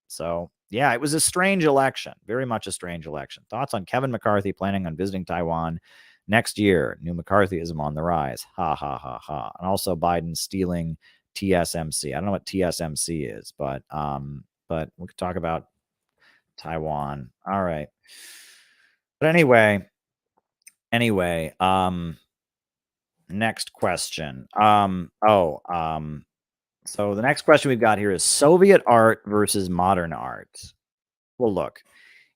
So yeah, it was a strange election, very much a strange election. Thoughts on Kevin McCarthy planning on visiting Taiwan next year? New McCarthyism on the rise. Ha, ha, ha, ha. And also Biden stealing TSMC. I don't know what TSMC is, but we could talk about Taiwan. All right. But anyway, next question. So the next question we've got here is Soviet art versus modern art. Well, look,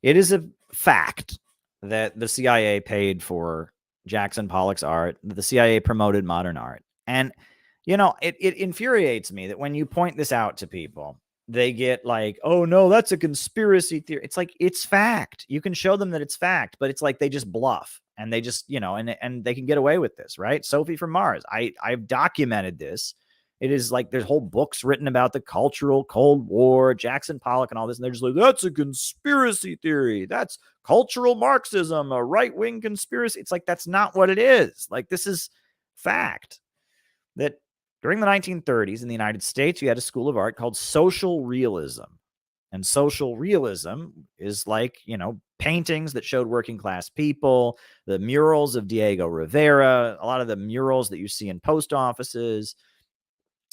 it is a fact that the CIA paid for Jackson Pollock's art, that the CIA promoted modern art. And it infuriates me that when you point this out to people, they get like, oh no, that's a conspiracy theory. It's like, it's fact. You can show them that it's fact, but it's like they just bluff and they just, and they can get away with this, right? Sophie from Mars. I've documented this. It is like there's whole books written about the cultural Cold War, Jackson Pollock and all this. And they're just like, that's a conspiracy theory. That's cultural Marxism, a right-wing conspiracy. It's like, that's not what it is. Like, this is fact. That during the 1930s in the United States, you had a school of art called social realism. And social realism is like, paintings that showed working class people, the murals of Diego Rivera, a lot of the murals that you see in post offices,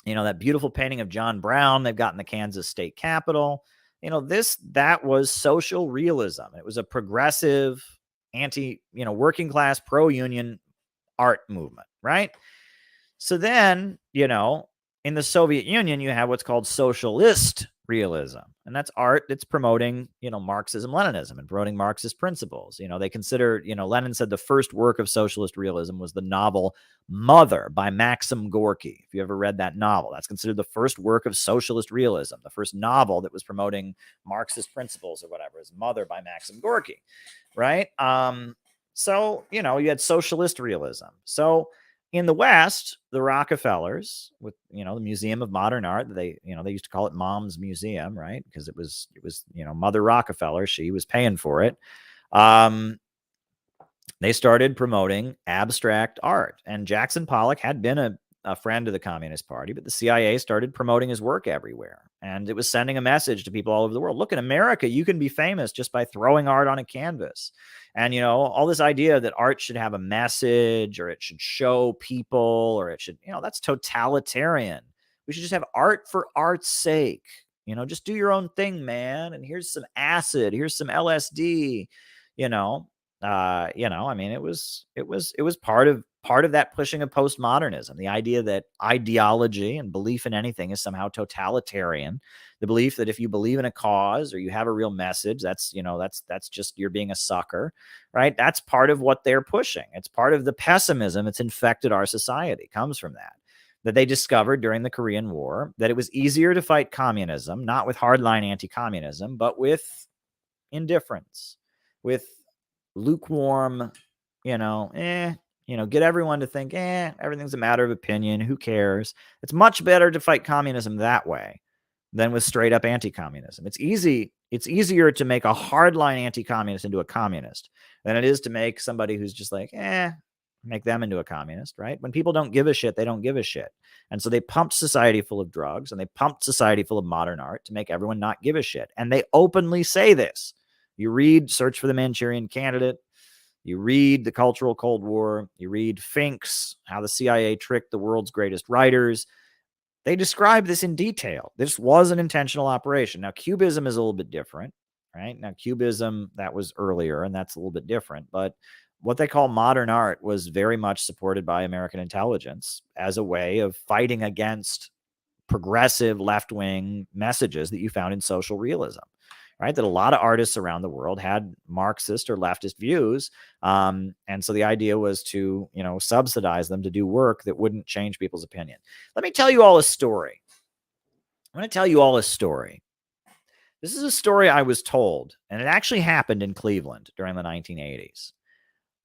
that beautiful painting of John Brown they've got in the Kansas State Capitol. That was social realism. It was a progressive, working class, pro-union art movement, right? So then, in the Soviet Union, you have what's called socialist realism. And that's art that's promoting, Marxism, Leninism and promoting Marxist principles. They consider, Lenin said the first work of socialist realism was the novel Mother by Maxim Gorky. If you ever read that novel, that's considered the first work of socialist realism. The first novel that was promoting Marxist principles or whatever is Mother by Maxim Gorky, right? So, you had socialist realism. So, in the West, the Rockefellers, with the Museum of Modern Art, they used to call it Mom's Museum, right? Because it was Mother Rockefeller, she was paying for it. They started promoting abstract art, and Jackson Pollock had been a a friend of the Communist Party, but the CIA started promoting his work everywhere. And it was sending a message to people all over the world. Look, in America, you can be famous just by throwing art on a canvas. And, all this idea that art should have a message, or it should show people, or it should, that's totalitarian. We should just have art for art's sake. Just do your own thing, man. And here's some acid. Here's some LSD. I mean, it was part of that pushing of postmodernism. The idea that ideology and belief in anything is somehow totalitarian. The belief that if you believe in a cause or you have a real message, that's just you're being a sucker, right? That's part of what they're pushing. It's part of the pessimism that's infected our society. It comes from that they discovered during the Korean War, that it was easier to fight communism, not with hardline anti-communism, but with indifference, with lukewarm, get everyone to think, everything's a matter of opinion. Who cares? It's much better to fight communism that way than with straight up anti-communism. It's easier to make a hardline anti-communist into a communist than it is to make somebody who's just like, make them into a communist, right? When people don't give a shit, they don't give a shit. And so they pumped society full of drugs, and they pumped society full of modern art to make everyone not give a shit. And they openly say this. You read Search for the Manchurian Candidate. You read The Cultural Cold War. You read Fink's How the CIA Tricked the World's Greatest Writers. They describe this in detail. This was an intentional operation. Now, Cubism is a little bit different, right? Now, Cubism, that was earlier, and that's a little bit different. But what they call modern art was very much supported by American intelligence as a way of fighting against progressive left-wing messages that you found in social realism. Right, that a lot of artists around the world had Marxist or leftist views. And so the idea was to, subsidize them to do work that wouldn't change people's opinion. Let me tell you all a story. I'm going to tell you all a story. This is a story I was told, and it actually happened in Cleveland during the 1980s.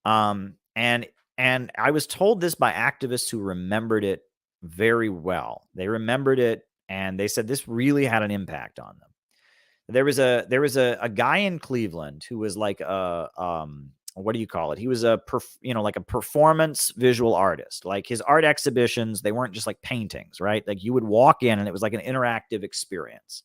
And I was told this by activists who remembered it very well. They remembered it, and they said this really had an impact on them. There was a guy in Cleveland who was like what do you call it? He was like a performance visual artist. Like his art exhibitions, they weren't just like paintings, right? Like you would walk in and it was like an interactive experience.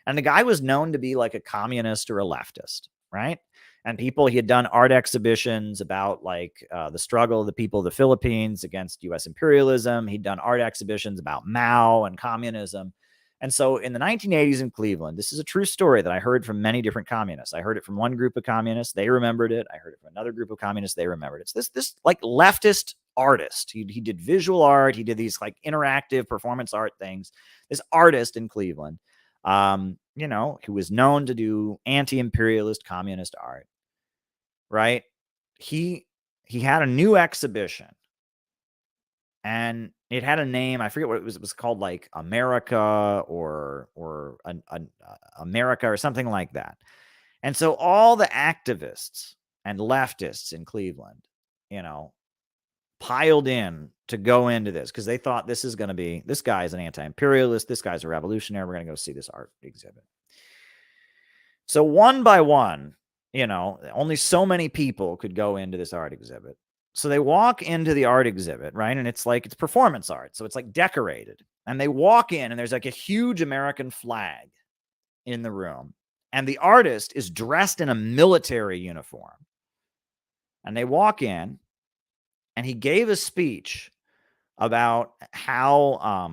And the guy was known to be like a communist or a leftist, right? And he had done art exhibitions about like the struggle of the people of the Philippines against U.S. imperialism. He'd done art exhibitions about Mao and communism. And so in the 1980s in Cleveland, this is a true story that I heard from many different communists. I heard it from one group of communists. They remembered it. I heard it from another group of communists. They remembered it. It's this like leftist artist. He did visual art. He did these like interactive performance art things. This artist in Cleveland, who was known to do anti-imperialist communist art, right? He had a new exhibition. And it had a name. I forget what it was. It was called like America or America or something like that. And so all the activists and leftists in Cleveland, piled in to go into this because they thought this guy is an anti-imperialist. This guy's a revolutionary. We're going to go see this art exhibit. So one by one, only so many people could go into this art exhibit. So they walk into the art exhibit, right? And it's performance art. So it's like decorated. And they walk in and there's like a huge American flag in the room. And the artist is dressed in a military uniform. And they walk in and he gave a speech about how,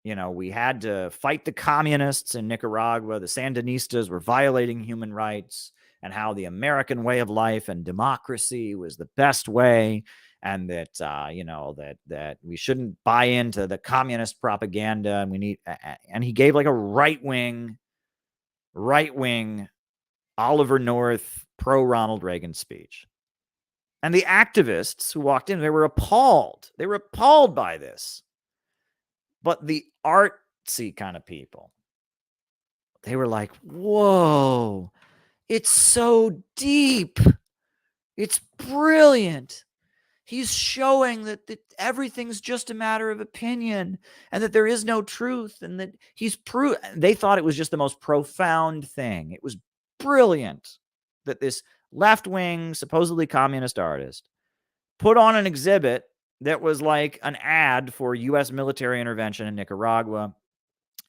we had to fight the communists in Nicaragua. The Sandinistas were violating human rights. And how the American way of life and democracy was the best way, and that that we shouldn't buy into the communist propaganda, and and he gave like a right wing Oliver North pro Ronald Reagan speech. And the activists who walked in, they were appalled. They were appalled by this. But the artsy kind of people, they were like, whoa. It's so deep. It's brilliant. He's showing that everything's just a matter of opinion and that there is no truth and that they thought it was just the most profound thing. It was brilliant that this left-wing, supposedly communist artist put on an exhibit that was like an ad for U.S. military intervention in Nicaragua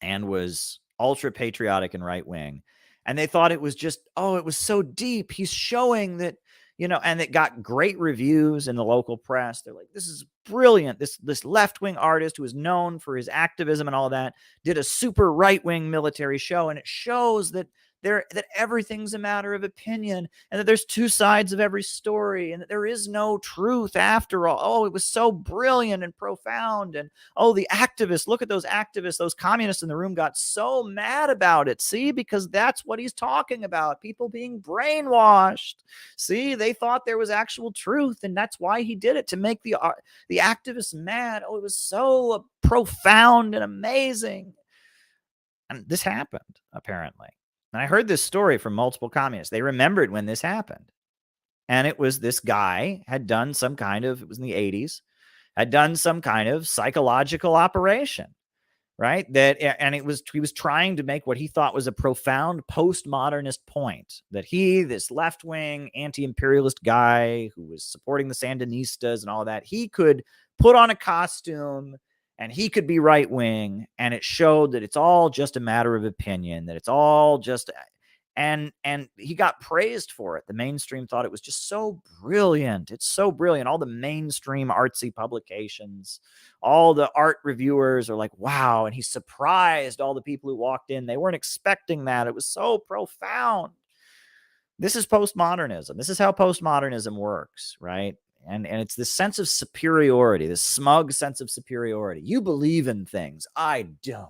and was ultra patriotic and right wing. And they thought it was just, oh, it was so deep. He's showing that, and it got great reviews in the local press. They're like, this is brilliant. This left-wing artist who is known for his activism and all that did a super right-wing military show. And it shows that that everything's a matter of opinion and that there's two sides of every story and that there is no truth after all. Oh, it was so brilliant and profound. And oh, the activists, look at those activists, those communists in the room got so mad about it. See, because that's what he's talking about. People being brainwashed. See, they thought there was actual truth and that's why he did it, to make the activists mad. Oh, it was so profound and amazing. And this happened, apparently. And I heard this story from multiple communists. They remembered when this happened. And it was this guy had done some kind of, it was in the 80s, had done some kind of psychological operation, right? He was trying to make what he thought was a profound postmodernist point, that this left-wing anti-imperialist guy who was supporting the Sandinistas and all that, he could put on a costume and he could be right wing, and it showed that it's all just a matter of opinion, that it's all just, and he got praised for it. The mainstream thought it was just so brilliant. It's so brilliant. All the mainstream artsy publications, all the art reviewers are like, wow. And he surprised all the people who walked in. They weren't expecting that. It was so profound. This is postmodernism. This is how postmodernism works, right? And it's this sense of superiority, this smug sense of superiority. You believe in things. I don't.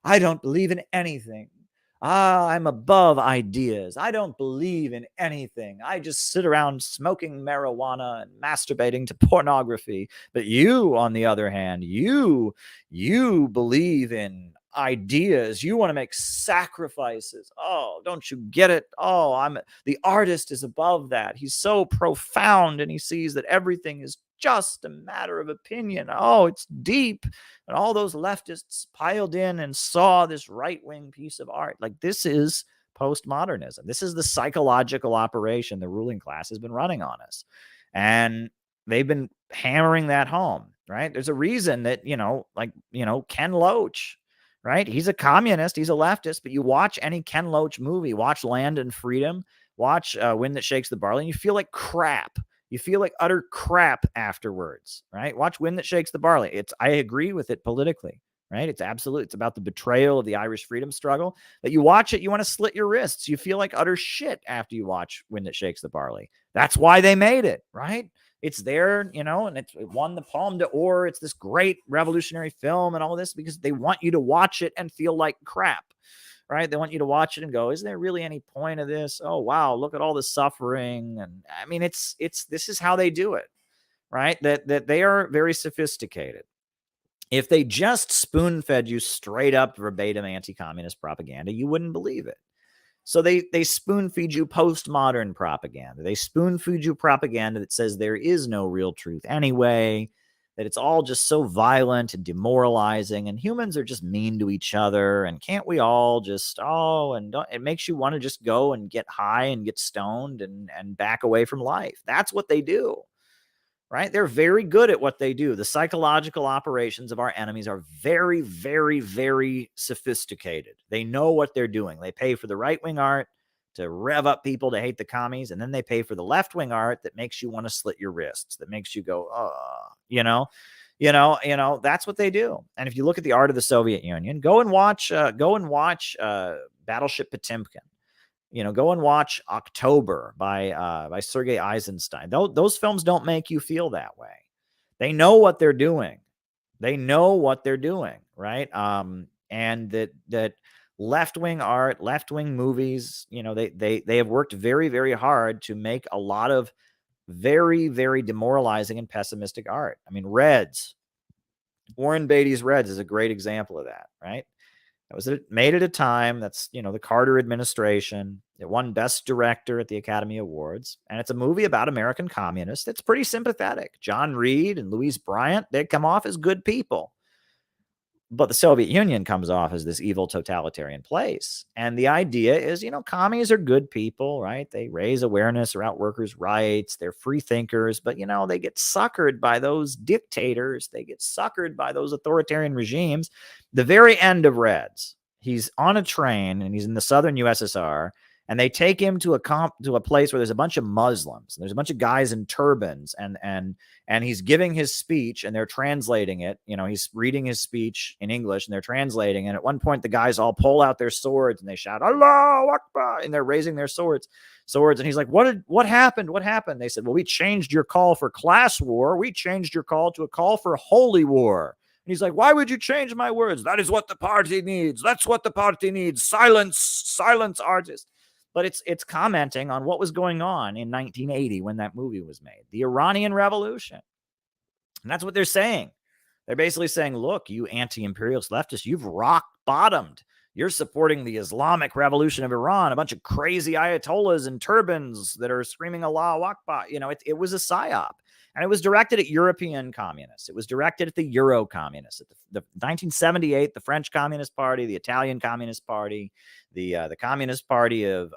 I don't believe in anything. I'm above ideas. I don't believe in anything. I just sit around smoking marijuana and masturbating to pornography. But you, on the other hand, you believe in ideas. You want to make sacrifices. Oh, don't you get it? Oh, the artist is above that. He's so profound and he sees that everything is just a matter of opinion. Oh, it's deep. And all those leftists piled in and saw this right-wing piece of art. Like, this is postmodernism. This is the psychological operation the ruling class has been running on us. And they've been hammering that home, right? There's a reason that, Ken Loach, right? He's a communist. He's a leftist. But you watch any Ken Loach movie, watch Land and Freedom, watch Wind That Shakes the Barley, and you feel like crap. You feel like utter crap afterwards, right? Watch Wind That Shakes the Barley. I agree with it politically, right? It's about the betrayal of the Irish freedom struggle. But you watch it, you want to slit your wrists. You feel like utter shit after you watch Wind That Shakes the Barley. That's why they made it, right? It's there, and it won the Palme d'Or. It's this great revolutionary film and all this because they want you to watch it and feel like crap, right? They want you to watch it and go, is there really any point of this? Oh, wow, look at all the suffering. And I mean, this is how they do it, right? That they are very sophisticated. If they just spoon-fed you straight up verbatim anti-communist propaganda, you wouldn't believe it. So they spoon-feed you postmodern propaganda. They spoon-feed you propaganda that says there is no real truth anyway, that it's all just so violent and demoralizing, and humans are just mean to each other, and can't we all just, it makes you want to just go and get high and get stoned and back away from life. That's what they do, right? They're very good at what they do. The psychological operations of our enemies are very, very, very sophisticated. They know what they're doing. They pay for the right-wing art to rev up people to hate the commies, and then they pay for the left-wing art that makes you want to slit your wrists, that makes you go, that's what they do. And if you look at the art of the Soviet Union, go and watch Battleship Potemkin. Go and watch October by Sergei Eisenstein. Those films don't make you feel that way. They know what they're doing. They know what they're doing, right? And that left-wing art, left-wing movies, they have worked very, very hard to make a lot of very, very demoralizing and pessimistic art. I mean, Reds, Warren Beatty's Reds is a great example of that, right? It was made at a time that's, the Carter administration. It won Best Director at the Academy Awards. And it's a movie about American communists. It's pretty sympathetic. John Reed and Louise Bryant, they come off as good people. But the Soviet Union comes off as this evil totalitarian place. And the idea is, commies are good people, right? They raise awareness about workers' rights. They're free thinkers, but, they get suckered by those dictators. They get suckered by those authoritarian regimes. The very end of Reds, he's on a train and he's in the southern USSR. And they take him to a place where there's a bunch of Muslims. And there's a bunch of guys in turbans, and he's giving his speech, and they're translating it. He's reading his speech in English, and they're translating. And at one point, the guys all pull out their swords and they shout, "Allahu Akbar!" and they're raising their swords. And he's like, "What happened? What happened?" They said, "Well, we changed your call for class war. We changed your call to a call for holy war." And he's like, "Why would you change my words? That is what the party needs. That's what the party needs. Silence, artists." But it's commenting on what was going on in 1980 when that movie was made, the Iranian Revolution. And that's what they're saying. They're basically saying, look, you anti-imperialist leftists, you've rock bottomed. You're supporting the Islamic Revolution of Iran, a bunch of crazy ayatollahs in turbans that are screaming Allahu Akbar. It was a psyop. And it was directed at European communists. It was directed at the Euro communists. At the 1978, the French Communist Party, the Italian Communist Party, the Communist Party of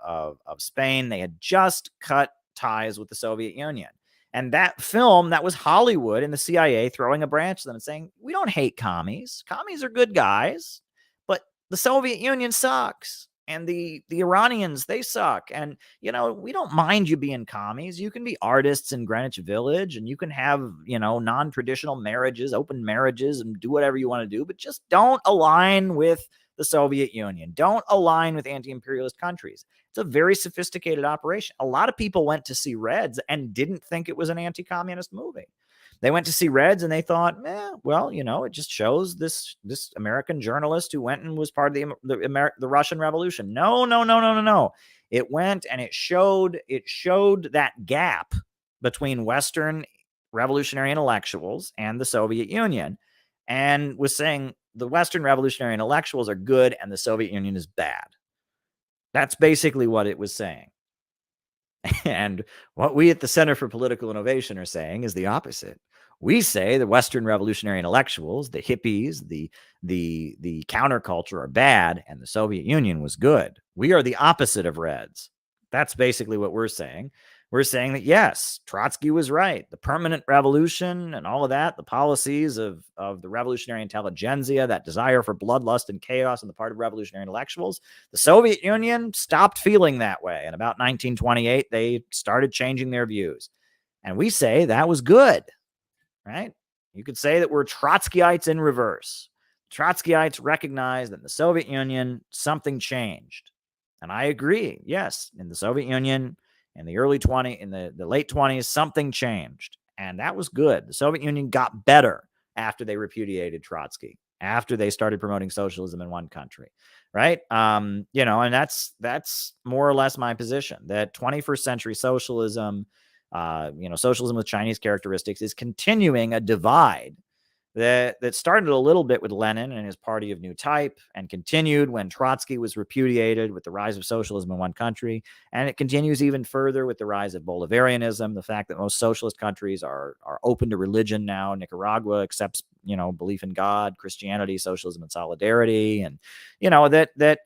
Spain. They had just cut ties with the Soviet Union. And that film, that was Hollywood and the CIA throwing a branch to them and saying, we don't hate commies. Commies are good guys, but the Soviet Union sucks. And the Iranians, they suck. And, we don't mind you being commies. You can be artists in Greenwich Village, and you can have, non-traditional marriages, open marriages, and do whatever you want to do. But just don't align with the Soviet Union. Don't align with anti-imperialist countries. It's a very sophisticated operation. A lot of people went to see Reds and didn't think it was an anti-communist movie. They went to see Reds and they thought, it just shows this American journalist who went and was part of the Russian Revolution. No. It went and it showed that gap between Western revolutionary intellectuals and the Soviet Union, and was saying the Western revolutionary intellectuals are good and the Soviet Union is bad. That's basically what it was saying. And what we at the Center for Political Innovation are saying is the opposite. We say the Western revolutionary intellectuals, the hippies, the counterculture are bad, and the Soviet Union was good. We are the opposite of Reds. That's basically what we're saying. We're saying that, yes, Trotsky was right. The permanent revolution and all of that, the policies of the revolutionary intelligentsia, that desire for bloodlust and chaos on the part of revolutionary intellectuals, the Soviet Union stopped feeling that way. And about 1928, they started changing their views. And we say that was good, right? You could say that we're Trotskyites in reverse. Trotskyites recognized that in the Soviet Union, something changed. And I agree. Yes, in the Soviet Union, in the late 20s, something changed. And that was good. The Soviet Union got better after they repudiated Trotsky, after they started promoting socialism in one country, right? And that's more or less my position, that 21st century socialism, socialism with Chinese characteristics, is continuing a divide that started a little bit with Lenin and his party of new type, and continued when Trotsky was repudiated with the rise of socialism in one country. And it continues even further with the rise of Bolivarianism, the fact that most socialist countries are open to religion now. Nicaragua accepts, belief in God, Christianity, socialism, and solidarity. And, that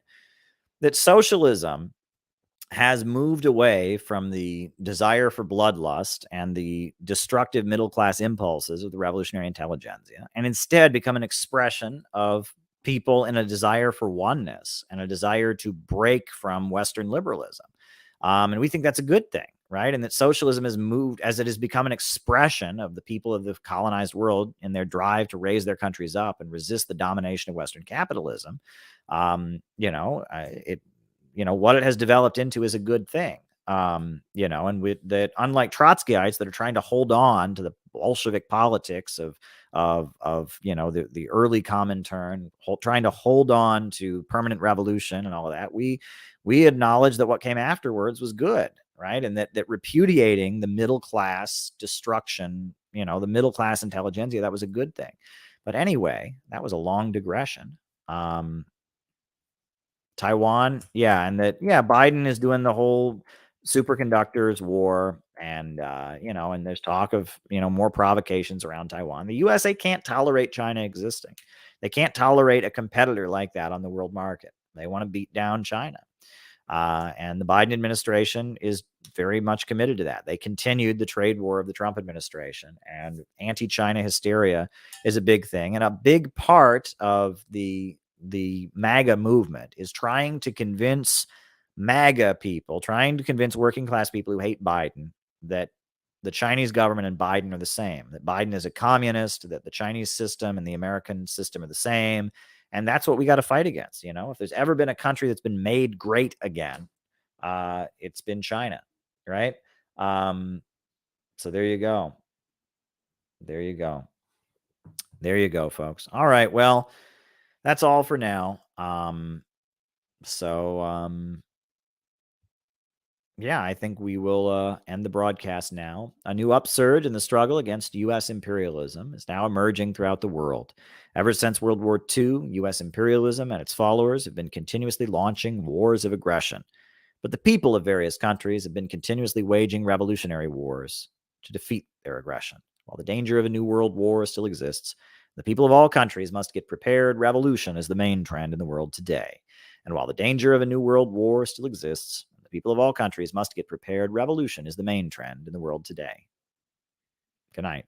socialism has moved away from the desire for bloodlust and the destructive middle-class impulses of the revolutionary intelligentsia, and instead become an expression of people in a desire for oneness and a desire to break from Western liberalism. And we think that's a good thing, right? And that socialism has moved, as it has become an expression of the people of the colonized world in their drive to raise their countries up and resist the domination of Western capitalism. What it has developed into is a good thing. And with that, unlike Trotskyites that are trying to hold on to the Bolshevik politics of the early Comintern, trying to hold on to permanent revolution and all of that, we acknowledge that what came afterwards was good, right? And that repudiating the middle class destruction, the middle class intelligentsia, that was a good thing. But anyway, that was a long digression. Taiwan, Biden is doing the whole superconductors war, And, and there's talk of, more provocations around Taiwan. The USA can't tolerate China existing. They can't tolerate a competitor like that on the world market. They want to beat down China. And the Biden administration is very much committed to that. They continued the trade war of the Trump administration, and anti-China hysteria is a big thing. And a big part of the MAGA movement is trying to convince MAGA people, trying to convince working class people who hate Biden that the Chinese government and Biden are the same, that Biden is a communist, that the Chinese system and the American system are the same. And that's what we got to fight against. If there's ever been a country that's been made great again, it's been China, right? So there you go. There you go. There you go, folks. All right. Well, that's all for now. Yeah, I think we will end the broadcast now. A new upsurge in the struggle against U.S. imperialism is now emerging throughout the world. Ever since World War II, U.S. imperialism and its followers have been continuously launching wars of aggression. But the people of various countries have been continuously waging revolutionary wars to defeat their aggression. While the danger of a new world war still exists, the people of all countries must get prepared. Revolution is the main trend in the world today. And while the danger of a new world war still exists, the people of all countries must get prepared. Revolution is the main trend in the world today. Good night.